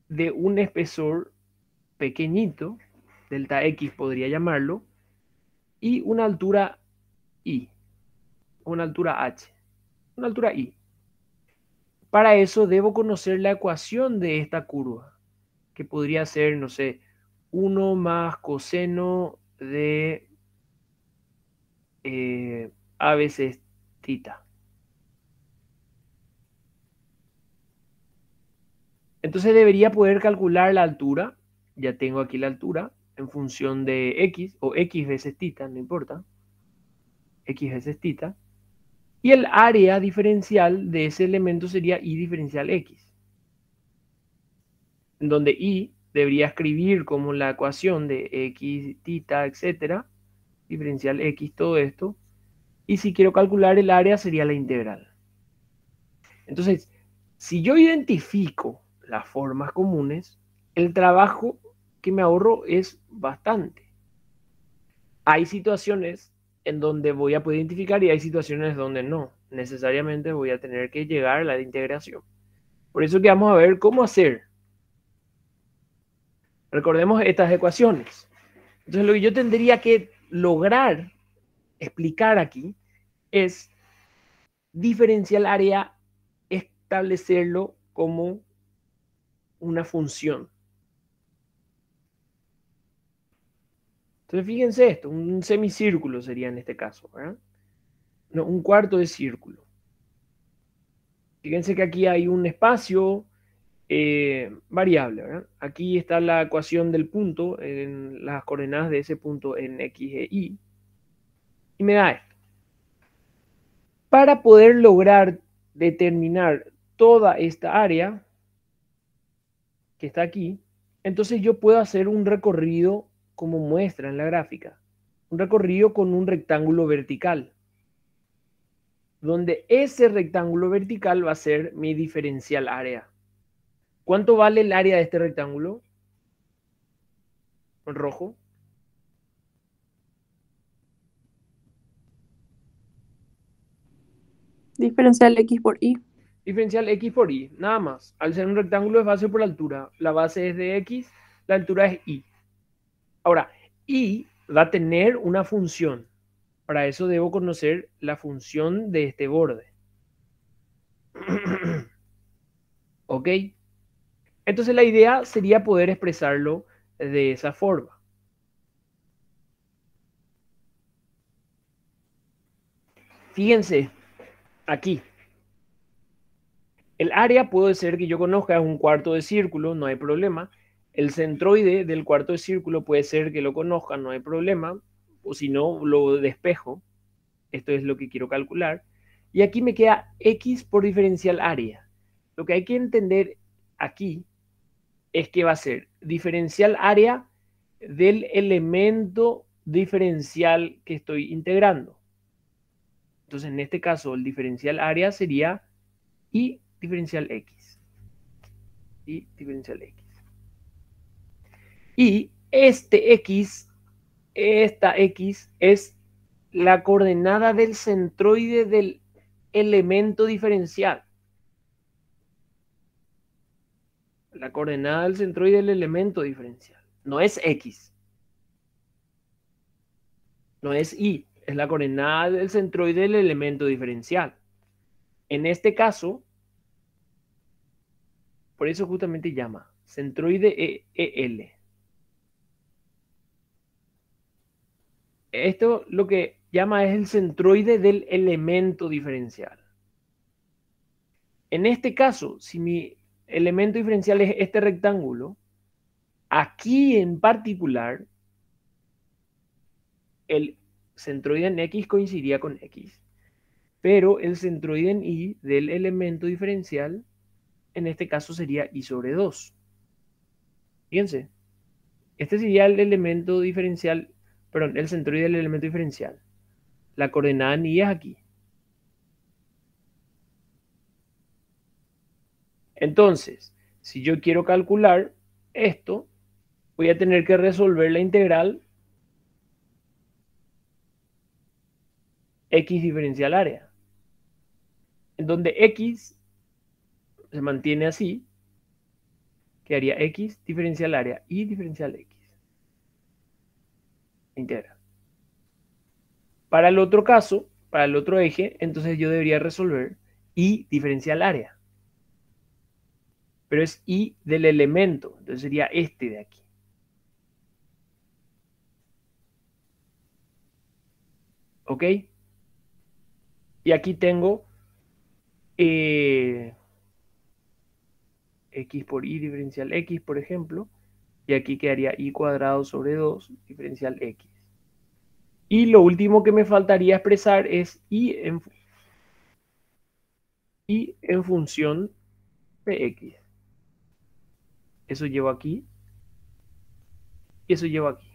A: de un espesor pequeñito, delta X podría llamarlo, y una altura Y, una altura H, una altura Y. Para eso debo conocer la ecuación de esta curva, que podría ser, no sé, 1 más coseno de a veces tita. Entonces debería poder calcular la altura, ya tengo aquí la altura, en función de x, o x veces tita, no importa, x veces tita, y el área diferencial de ese elemento sería y diferencial x, en donde y debería escribir como la ecuación de x, tita, etcétera, diferencial x, todo esto, y si quiero calcular el área sería la integral. Entonces, si yo identifico las formas comunes, el trabajo que me ahorro es bastante. Hay situaciones en donde voy a poder identificar y hay situaciones donde no. Necesariamente voy a tener que llegar a la integración. Por eso que vamos a ver cómo hacer. Recordemos estas ecuaciones. Entonces, lo que yo tendría que lograr explicar aquí es diferencial área, establecerlo como una función. Entonces, fíjense esto, un semicírculo sería en este caso, ¿verdad? No, un cuarto de círculo. Fíjense que aquí hay un espacio variable, ¿verdad? Aquí está la ecuación del punto en las coordenadas de ese punto en X e Y. Y me da esto. Para poder lograr determinar toda esta área que está aquí, entonces yo puedo hacer un recorrido como muestra en la gráfica. Un recorrido con un rectángulo vertical, donde ese rectángulo vertical va a ser mi diferencial área. ¿Cuánto vale el área de este rectángulo? En rojo.
C: Diferencial X por Y.
A: Diferencial X por Y, nada más. Al ser un rectángulo es base por altura. La base es de X, la altura es Y. Ahora, Y va a tener una función. Para eso debo conocer la función de este borde. ¿Ok? Entonces la idea sería poder expresarlo de esa forma. Fíjense, aquí. El área puede ser que yo conozca, es un cuarto de círculo, no hay problema. El centroide del cuarto de círculo puede ser que lo conozca, no hay problema. O si no, lo despejo. Esto es lo que quiero calcular. Y aquí me queda x por diferencial área. Lo que hay que entender aquí es que va a ser diferencial área del elemento diferencial que estoy integrando. Entonces, en este caso, el diferencial área sería y diferencial x. Y diferencial x. Y este x, esta x es la coordenada del centroide del elemento diferencial. La coordenada del centroide del elemento diferencial. No es x. No es y. Es la coordenada del centroide del elemento diferencial. En este caso, por eso justamente llama centroide EL. Esto lo que llama es el centroide del elemento diferencial. En este caso, si mi elemento diferencial es este rectángulo, aquí en particular, el centroide en X coincidiría con X, pero el centroide en Y del elemento diferencial, en este caso sería Y sobre 2. Fíjense, este sería el elemento diferencial, perdón, el centroide del elemento diferencial. La coordenada en Y es aquí. Entonces, si yo quiero calcular esto, voy a tener que resolver la integral X diferencial área, en donde X se mantiene así quedaría x diferencial área y diferencial x. Integral. Para el otro caso, para el otro eje, entonces yo debería resolver y diferencial área. Pero es y del elemento, entonces sería este de aquí. ¿Ok? Y aquí tengo x por y diferencial x, por ejemplo. Y aquí quedaría y cuadrado sobre 2 diferencial x. Y lo último que me faltaría expresar es y en función de x. Eso llevo aquí. Y eso llevo aquí.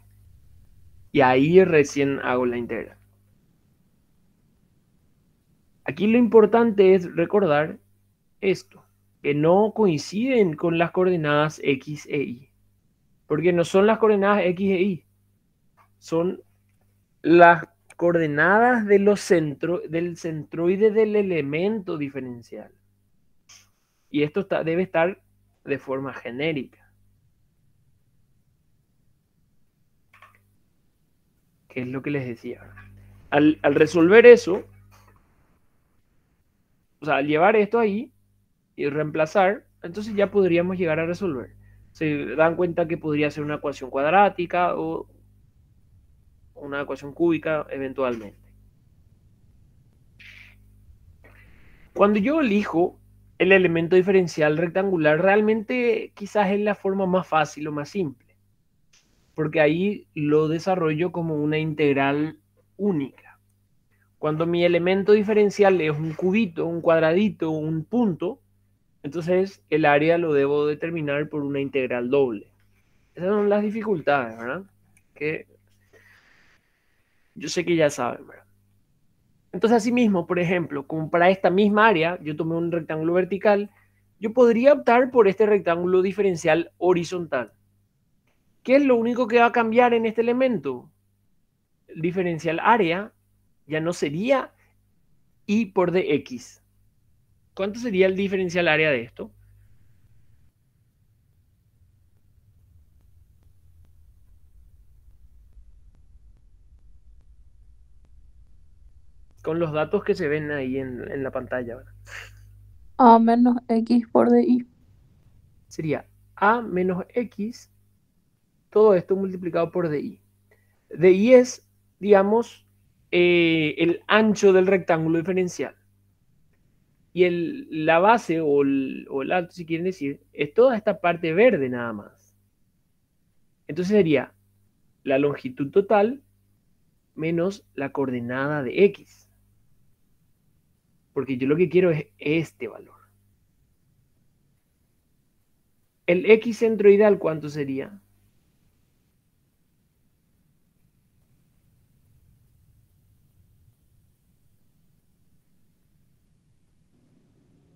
A: Y ahí recién hago la integral. Aquí lo importante es recordar esto, que no coinciden con las coordenadas x e y. Porque no son las coordenadas x e y. Son las coordenadas de del centroide del elemento diferencial. Y esto debe estar de forma genérica. Que es lo que les decía. Al resolver eso, o sea, al llevar esto ahí y reemplazar, entonces ya podríamos llegar a resolver. Se dan cuenta que podría ser una ecuación cuadrática o una ecuación cúbica eventualmente. Cuando yo elijo el elemento diferencial rectangular, realmente quizás es la forma más fácil o más simple, porque ahí lo desarrollo como una integral única. Cuando mi elemento diferencial es un cubito, un cuadradito, un punto, entonces el área lo debo determinar por una integral doble. Esas son las dificultades, ¿verdad? Que yo sé que ya saben, ¿verdad? Entonces, asimismo, por ejemplo, como para esta misma área, yo tomé un rectángulo vertical, yo podría optar por este rectángulo diferencial horizontal. ¿Qué es lo único que va a cambiar en este elemento? El diferencial área ya no sería y por dx. ¿Cuánto sería el diferencial área de esto? Con los datos que se ven ahí en la pantalla, ¿verdad?
C: A menos X por DY.
A: Sería a menos x, todo esto multiplicado por dy. Dy es, digamos, el ancho del rectángulo diferencial. Y la base o el alto, si quieren decir, es toda esta parte verde nada más. Entonces sería la longitud total menos la coordenada de x. Porque yo lo que quiero es este valor. El x centroidal, ¿cuánto sería?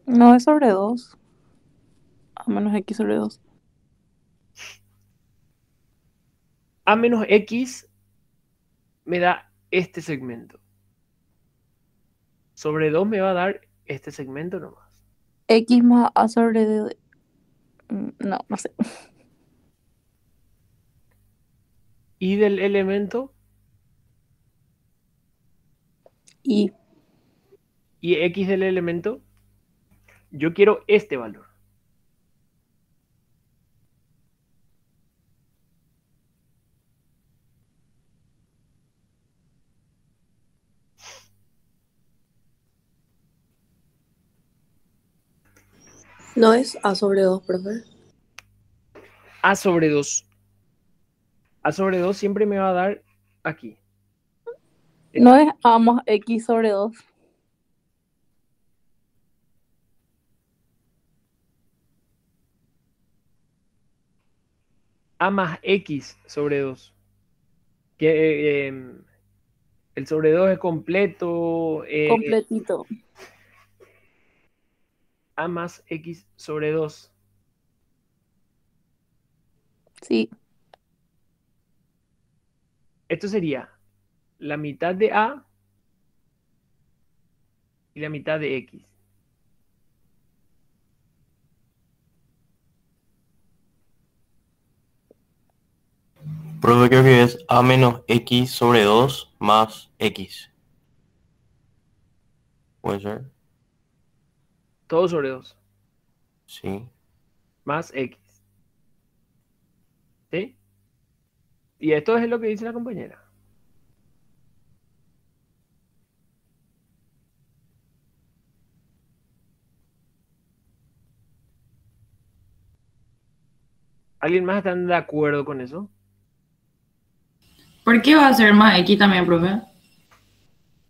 C: No es sobre 2. A menos X sobre 2.
A: A menos x me da este segmento. Sobre 2 me va a dar este segmento nomás.
C: X más A sobre D. No, no sé.
A: Y del elemento,
C: Y
A: y x del elemento, yo quiero este valor.
D: No es A sobre 2, profe.
A: A sobre 2. A sobre 2 siempre me va a dar aquí.
C: no es A más X sobre 2.
A: A más x sobre 2. Que el sobre 2 es completo.
C: Completito.
A: A más x sobre 2.
C: Sí.
A: Esto sería la mitad de a y la mitad de x.
E: Profe, creo que es a menos x sobre 2 más x. ¿Puede ser?
A: Todo sobre 2
E: Sí.
A: más x. ¿Sí? Y esto es lo que dice la compañera. ¿Alguien más está de acuerdo con eso?
F: ¿Por qué va a ser más X también, profe?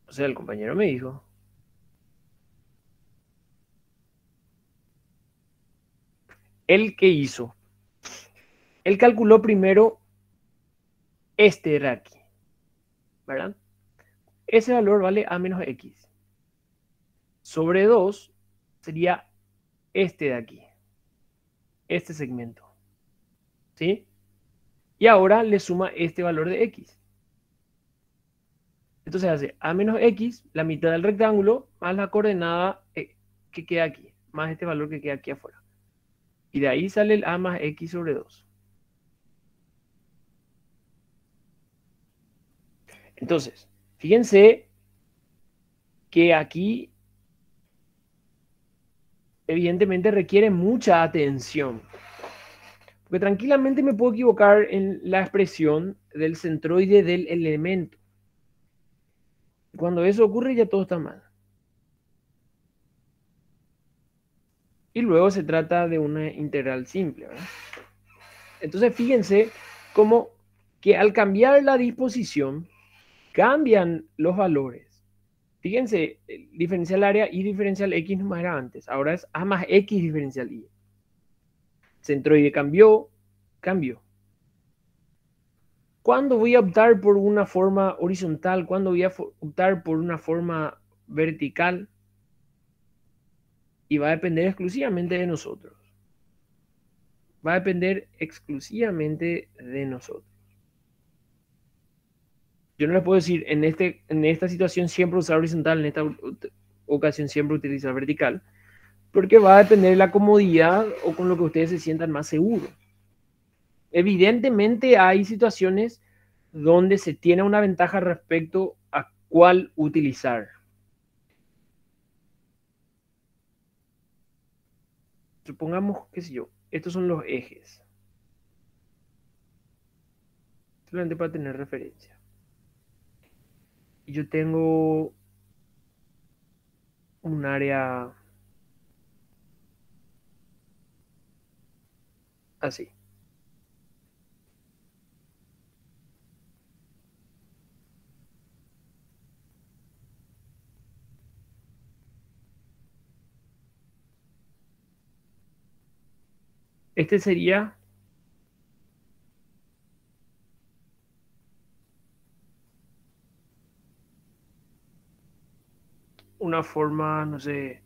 A: O sea, el compañero me dijo. ¿Él qué hizo? Él calculó primero este de aquí, ¿verdad? Ese valor vale a menos x. Sobre 2 sería este de aquí, este segmento. ¿Sí? Y ahora le suma este valor de x. Entonces hace a menos x, la mitad del rectángulo, más la coordenada que queda aquí, más este valor que queda aquí afuera. Y de ahí sale el a más x sobre 2. Entonces, fíjense que aquí evidentemente requiere mucha atención. Porque tranquilamente me puedo equivocar en la expresión del centroide del elemento. Cuando eso ocurre ya todo está mal. Y luego se trata de una integral simple, ¿verdad? Entonces fíjense cómo que al cambiar la disposición cambian los valores. Fíjense, diferencial área y diferencial x no era antes. Ahora es a más x diferencial y. Centroide cambió. ¿Cuándo voy a optar por una forma horizontal? ¿Cuándo voy a optar por una forma vertical? Y va a depender exclusivamente de nosotros. Va a depender exclusivamente de nosotros. Yo no les puedo decir, en esta situación siempre usar horizontal, en esta ocasión siempre utilizar vertical, porque va a depender de la comodidad o con lo que ustedes se sientan más seguros. Evidentemente hay situaciones donde se tiene una ventaja respecto a cuál utilizar. Supongamos, qué sé yo, estos son los ejes. Solamente para tener referencia. Y yo tengo un área así. Este sería una forma, no sé,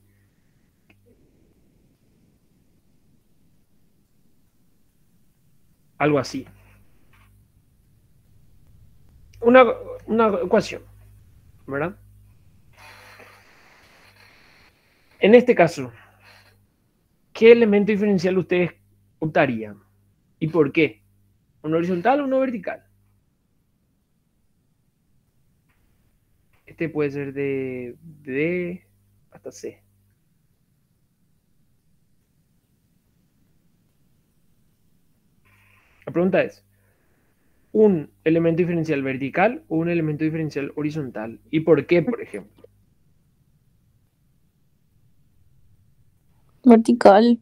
A: algo así. Una ecuación, ¿verdad? En este caso, ¿qué elemento diferencial ustedes optarían? ¿Y por qué? ¿Uno horizontal o uno vertical? Este puede ser de D hasta C. La pregunta es, ¿un elemento diferencial vertical o un elemento diferencial horizontal? ¿Y por qué, por ejemplo?
C: Vertical,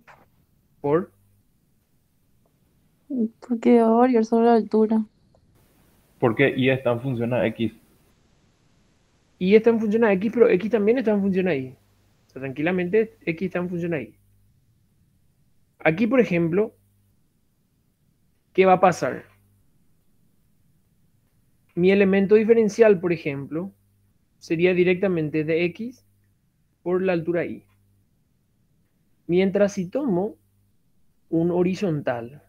A: ¿Por?
C: porque va a variar sobre la altura.
G: Porque y está en función a X.
A: Y está en función a X, pero X también está en función a Y. O sea, tranquilamente X está en función a Y. Aquí, por ejemplo, ¿qué va a pasar? Mi elemento diferencial, por ejemplo, sería directamente de X por la altura Y. Mientras si tomo un horizontal,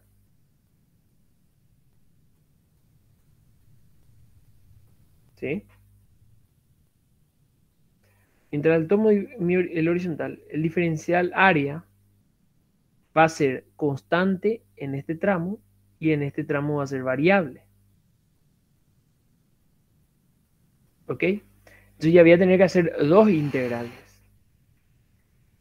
A: ¿sí? Mientras tomo el horizontal, el diferencial área va a ser constante en este tramo y en este tramo va a ser variable. ¿Ok? Entonces ya voy a tener que hacer dos integrales.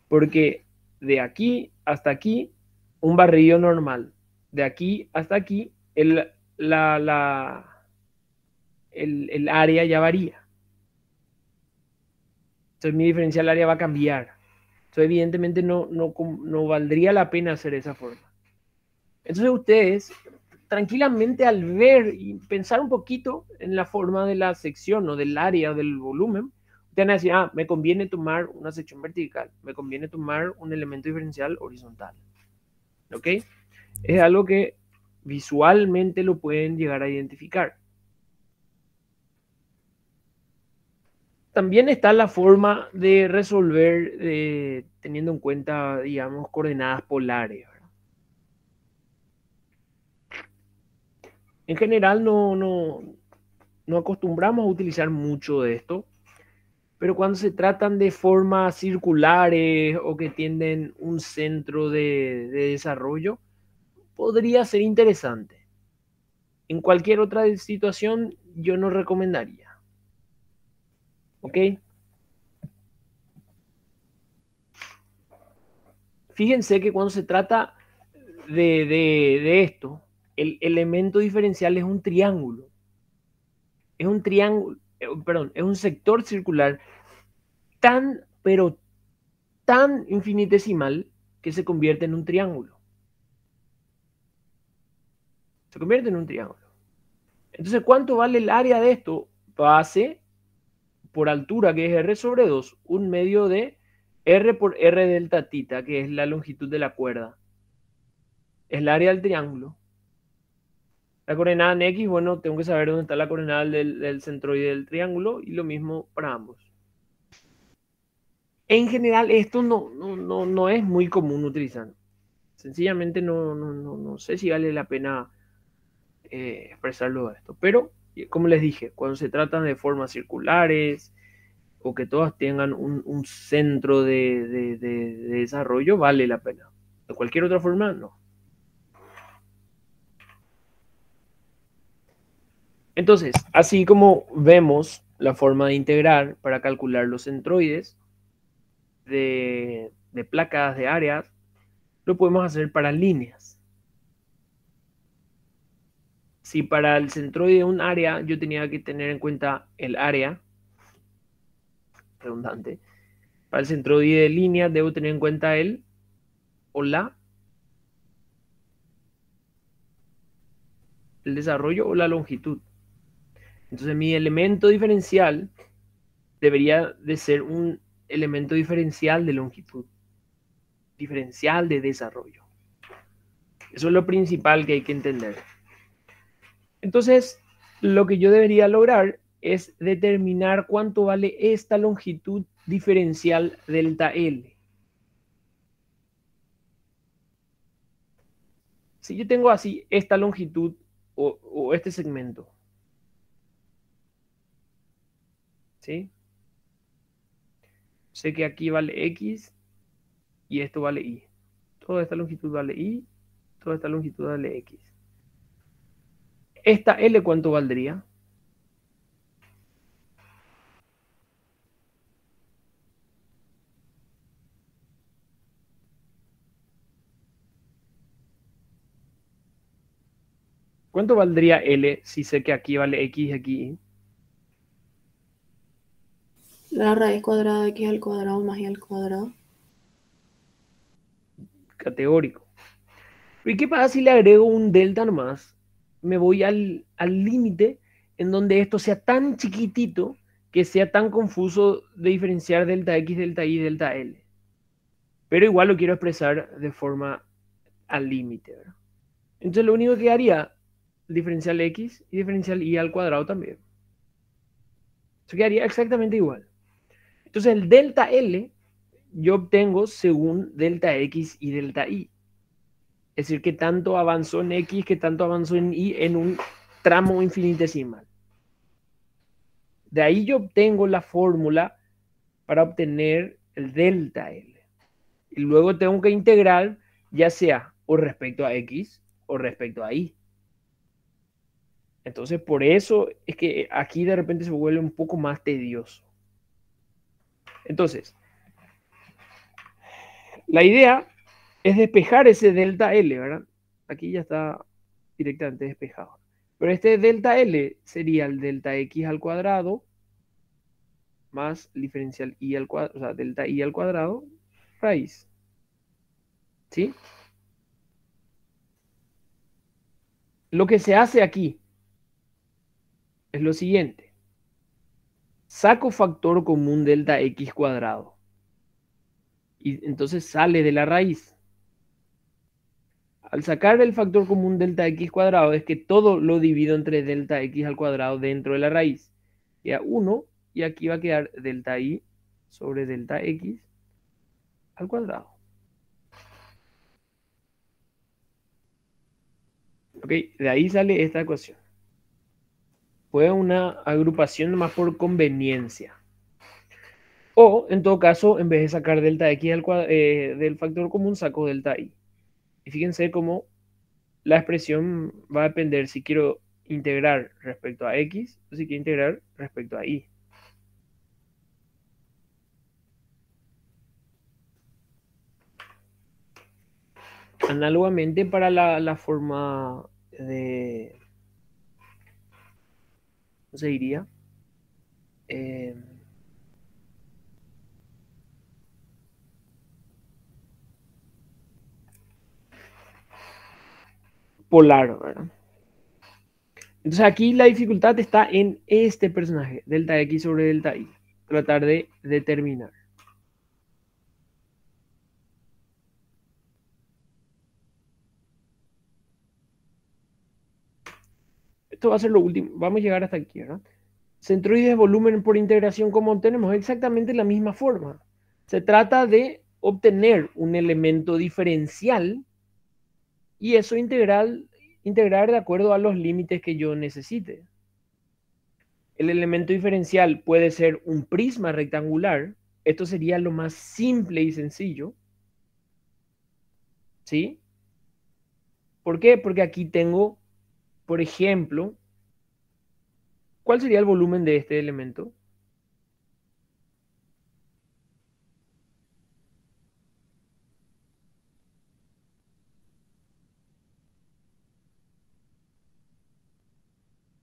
A: Porque de aquí hasta aquí, un barrido normal. De aquí hasta aquí, el área ya varía. Entonces mi diferencial área va a cambiar. Entonces evidentemente no valdría la pena hacer esa forma. Entonces ustedes, tranquilamente al ver y pensar un poquito en la forma de la sección o del área o del volumen, ustedes van a decir, me conviene tomar una sección vertical, me conviene tomar un elemento diferencial horizontal. ¿Ok? Es algo que visualmente lo pueden llegar a identificar. También está la forma de resolver teniendo en cuenta, digamos, coordenadas polares, ¿verdad? En general no acostumbramos a utilizar mucho de esto, pero cuando se tratan de formas circulares o que tienen un centro de desarrollo, podría ser interesante. En cualquier otra situación, yo no recomendaría. ¿Ok? Fíjense que cuando se trata de esto, el elemento diferencial es un triángulo. Es un triángulo, perdón, es un sector circular pero tan infinitesimal que se convierte en un triángulo. Se convierte en un triángulo. Entonces, ¿cuánto vale el área de esto? Base por altura, que es R sobre 2, un medio de R por R delta tita, que es la longitud de la cuerda. Es el área del triángulo. La coordenada en X, bueno, tengo que saber dónde está la coordenada del centroide del triángulo y lo mismo para ambos. En general, esto no es muy común utilizar. Sencillamente no sé si vale la pena expresarlo esto. Pero, como les dije, cuando se tratan de formas circulares o que todas tengan un centro de desarrollo, vale la pena. De cualquier otra forma, no. Entonces, así como vemos la forma de integrar para calcular los centroides de placas de áreas, lo podemos hacer para líneas. Si para el centroide de un área yo tenía que tener en cuenta el área, redundante, para el centroide de línea debo tener en cuenta el o el desarrollo o la longitud. Entonces mi elemento diferencial debería de ser un elemento diferencial de longitud, diferencial de desarrollo. Eso es lo principal que hay que entender. Entonces, lo que yo debería lograr es determinar cuánto vale esta longitud diferencial delta L. Si yo tengo así esta longitud o este segmento, ¿sí? Sé que aquí vale X y esto vale Y. Toda esta longitud vale Y, toda esta longitud vale X. ¿Esta L cuánto valdría? ¿Cuánto valdría L si sé que aquí vale X y aquí Y?
D: La raíz cuadrada de x al cuadrado más y al cuadrado.
A: Categórico. ¿Y qué pasa si le agrego un delta nomás? Me voy al límite en donde esto sea tan chiquitito que sea tan confuso de diferenciar delta X, delta Y, delta L. Pero igual lo quiero expresar de forma al límite, ¿verdad? Entonces lo único que haría, diferencial X y diferencial Y al cuadrado también. Eso quedaría exactamente igual. Entonces el delta L yo obtengo según delta X y delta Y. Es decir, que tanto avanzó en X, que tanto avanzó en Y en un tramo infinitesimal. De ahí yo obtengo la fórmula para obtener el delta L. Y luego tengo que integrar ya sea o respecto a X o respecto a Y. Entonces, por eso es que aquí de repente se vuelve un poco más tedioso. Entonces, la idea es despejar ese delta L, ¿verdad? Aquí ya está directamente despejado. Pero este delta L sería el delta X al cuadrado más el diferencial I al cuadrado, o sea, delta I al cuadrado, raíz. ¿Sí? Lo que se hace aquí es lo siguiente. Saco factor común delta X cuadrado. Y entonces sale de la raíz. Al sacar el factor común delta X cuadrado es que todo lo divido entre delta X al cuadrado dentro de la raíz. Queda 1 y aquí va a quedar delta Y sobre delta X al cuadrado. Ok, de ahí sale esta ecuación. Fue una agrupación más por conveniencia. O, en todo caso, en vez de sacar delta X del factor común, saco delta Y. Y fíjense cómo la expresión va a depender si quiero integrar respecto a X o si quiero integrar respecto a Y. Análogamente para la forma de... ¿Cómo se diría? Polar, ¿verdad? Entonces aquí la dificultad está en este personaje, delta X sobre delta Y. Tratar de determinar. Esto va a ser lo último. Vamos a llegar hasta aquí, ¿verdad? Centroides de volumen por integración, como obtenemos exactamente la misma forma. Se trata de obtener un elemento diferencial y eso integrar de acuerdo a los límites que yo necesite. El elemento diferencial puede ser un prisma rectangular. Esto sería lo más simple y sencillo. ¿Sí? ¿Por qué? Porque aquí tengo, por ejemplo, ¿cuál sería el volumen de este elemento?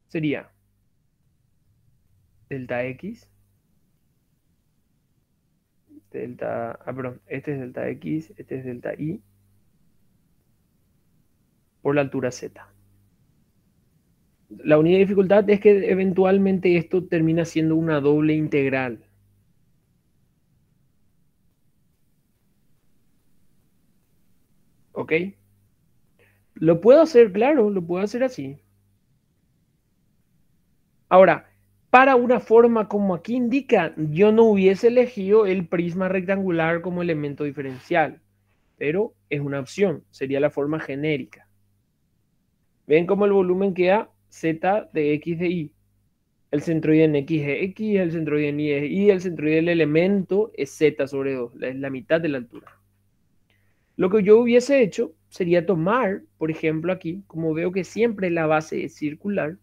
A: Sería delta X, perdón, este es delta X, este es delta Y, por la altura Z. La única dificultad es que eventualmente esto termina siendo una doble integral. ¿Ok? Lo puedo hacer, claro, lo puedo hacer así. Ahora, para una forma como aquí indica, yo no hubiese elegido el prisma rectangular como elemento diferencial, pero es una opción, sería la forma genérica. ¿Ven cómo el volumen queda Z de X de Y? El centroide en X es X, el centroide en Y es Y, el centroide del elemento es Z sobre 2, es la mitad de la altura. Lo que yo hubiese hecho sería tomar, por ejemplo aquí, como veo que siempre la base es circular,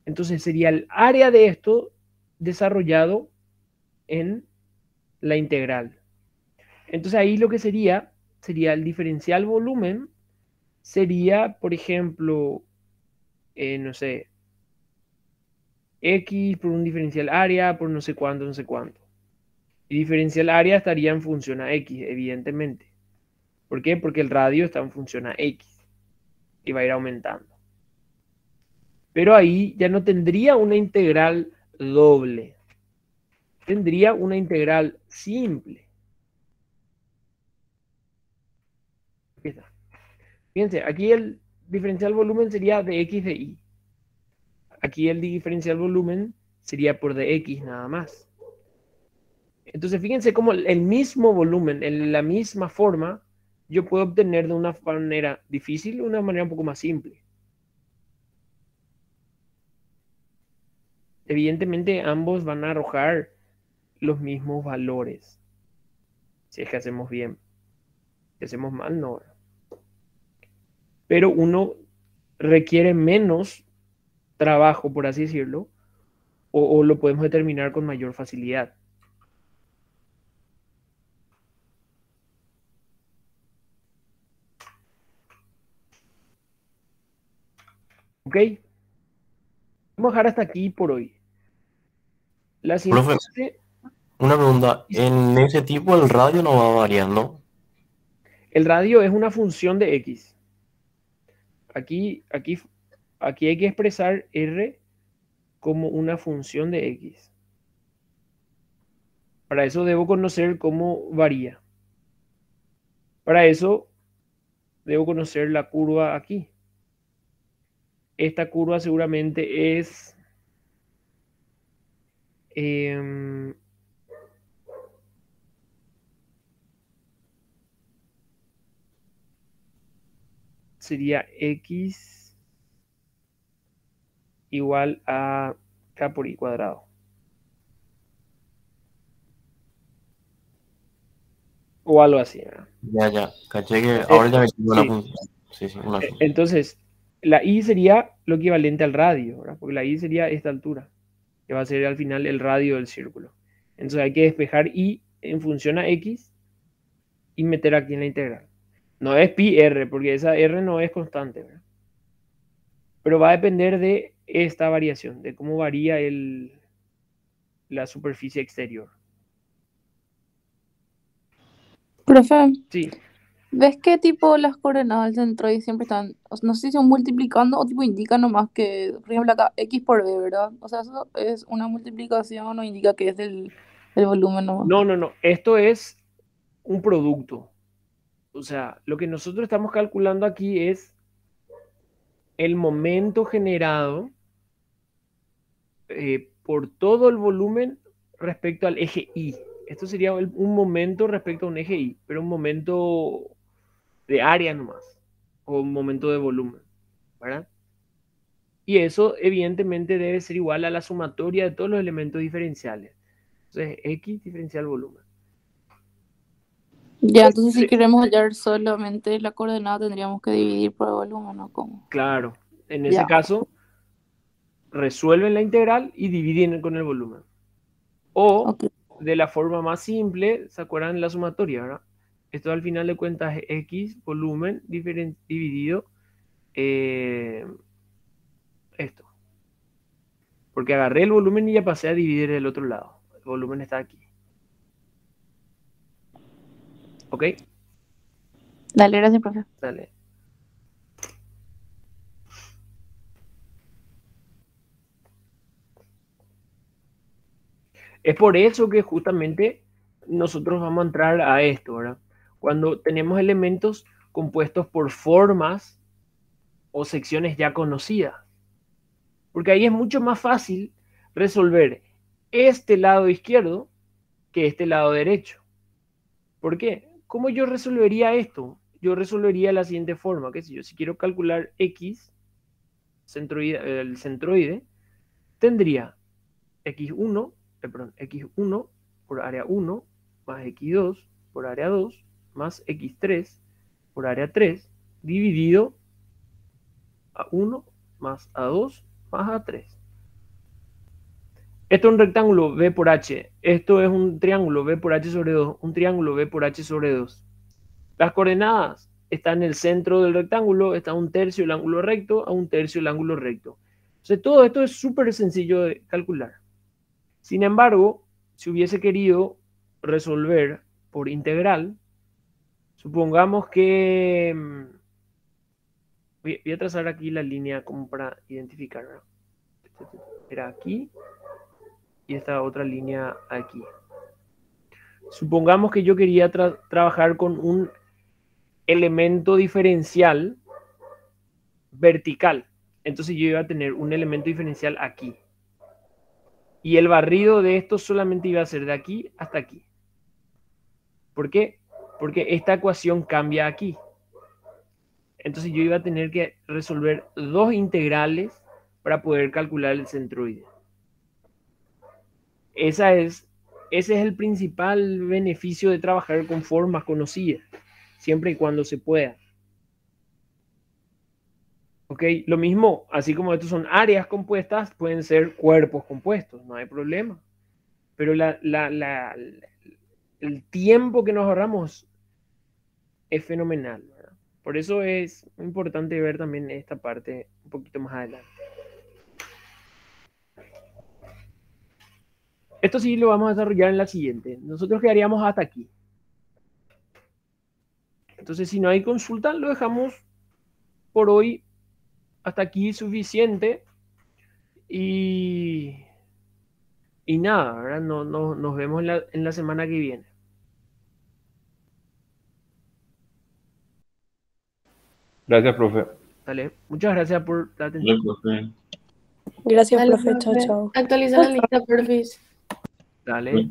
A: entonces sería el área de esto desarrollado en la integral. Entonces ahí lo que sería el diferencial volumen, sería, por ejemplo, no sé, X por un diferencial área por no sé cuánto, no sé cuánto. Y diferencial área estaría en función a X, evidentemente. ¿Por qué? Porque el radio está en función a X y va a ir aumentando. Pero ahí ya no tendría una integral doble. Tendría una integral simple. Aquí está. Fíjense, aquí el diferencial volumen sería de X de Y. Aquí el diferencial volumen sería por de X nada más. Entonces fíjense cómo el mismo volumen, en la misma forma, yo puedo obtener de una manera difícil de una manera un poco más simple. Evidentemente ambos van a arrojar los mismos valores. Si es que hacemos bien. Si hacemos mal, no. Pero uno requiere menos trabajo, por así decirlo, o lo podemos determinar con mayor facilidad. ¿Ok? Vamos a dejar hasta aquí por hoy. La siguiente
E: Profe,
A: parte,
E: una pregunta. En ese tipo el radio no va variando.
A: el radio es una función de x. Aquí hay que expresar r como una función de x. Para eso debo conocer cómo varía. Para eso debo conocer la curva aquí. Esta curva seguramente es sería x igual a k por y cuadrado. O algo así, ¿verdad?
E: Ya. Caché que ahora ya me quedó la
A: Sí.
E: función. Sí, una función.
A: Entonces, la y sería lo equivalente al radio, ¿verdad? Porque la y sería esta altura, que va a ser al final el radio del círculo. Entonces hay que despejar y en función a x y meter aquí en la integral. No es pi r, porque esa r no es constante, ¿verdad? Pero va a depender de esta variación, de cómo varía la superficie exterior.
C: Profe,
A: Sí,
C: ¿ves que tipo las coordenadas del centroide siempre están, no sé si son multiplicando o tipo indican nomás que, por ejemplo, acá x por b, ¿verdad? O sea, eso es una multiplicación o indica que es del volumen nomás.
A: no. Esto es un producto. O sea, lo que nosotros estamos calculando aquí es el momento generado por todo el volumen respecto al eje Y. Esto sería un momento respecto a un eje Y, pero un momento de área nomás, o un momento de volumen, ¿verdad? Y eso evidentemente debe ser igual a la sumatoria de todos los elementos diferenciales. Entonces, X diferencial volumen.
C: Ya, entonces si
A: Sí,
C: queremos hallar solamente la coordenada tendríamos que dividir por el volumen, ¿no? ¿Cómo?
A: claro, en ese
C: Ya,
A: caso, resuelven la integral y dividen con el volumen. O,
C: ok.
A: de la forma más simple, ¿se acuerdan la sumatoria, verdad? Esto al final de cuentas es X volumen dividido esto. Porque agarré el volumen y ya pasé a dividir del otro lado. El volumen está aquí. ¿Ok?
C: Dale, gracias, profe.
A: Dale. Es por eso que justamente nosotros vamos a entrar a esto, ¿verdad? Cuando tenemos elementos compuestos por formas o secciones ya conocidas. Porque ahí es mucho más fácil resolver este lado izquierdo que este lado derecho. ¿Por qué? ¿Cómo yo resolvería esto? Yo resolvería de la siguiente forma, qué sé yo, si quiero calcular x, el centroide, tendría x1, x1 por área 1 más x2 por área 2 más x3 por área 3 dividido a 1 más a 2 más a 3. Esto es un rectángulo b por h. Esto es un triángulo b por h sobre 2. Un triángulo b por h sobre 2. Las coordenadas están en el centro del rectángulo. Está a un tercio el ángulo recto, a un tercio el ángulo recto. Entonces todo esto es súper sencillo de calcular. Sin embargo, si hubiese querido resolver por integral, supongamos que... Voy a trazar aquí la línea como para identificar. Era aquí y esta otra línea aquí. Supongamos que yo quería trabajar con un elemento diferencial vertical. Entonces yo iba a tener un elemento diferencial aquí. Y el barrido de esto solamente iba a ser de aquí hasta aquí. ¿Por qué? Porque esta ecuación cambia aquí. Entonces yo iba a tener que resolver dos integrales para poder calcular el centroide. Ese es el principal beneficio de trabajar con formas conocidas, siempre y cuando se pueda. ¿Ok? Lo mismo, así como estos son áreas compuestas, pueden ser cuerpos compuestos, no hay problema. Pero el tiempo que nos ahorramos es fenomenal, ¿verdad? Por eso es importante ver también esta parte un poquito más adelante. Esto sí lo vamos a desarrollar en la siguiente. Nosotros quedaríamos hasta aquí. Entonces, si no hay consulta, lo dejamos por hoy hasta aquí suficiente. Y nada, ¿verdad? Nos vemos en la semana que viene.
G: Gracias, profe.
A: Dale. Muchas gracias por la atención.
E: Dale, profe.
C: Gracias,
D: Dale,
C: profe. Chao,
D: profe.
C: chao.
D: Actualiza la lista, porfis.
A: Dale.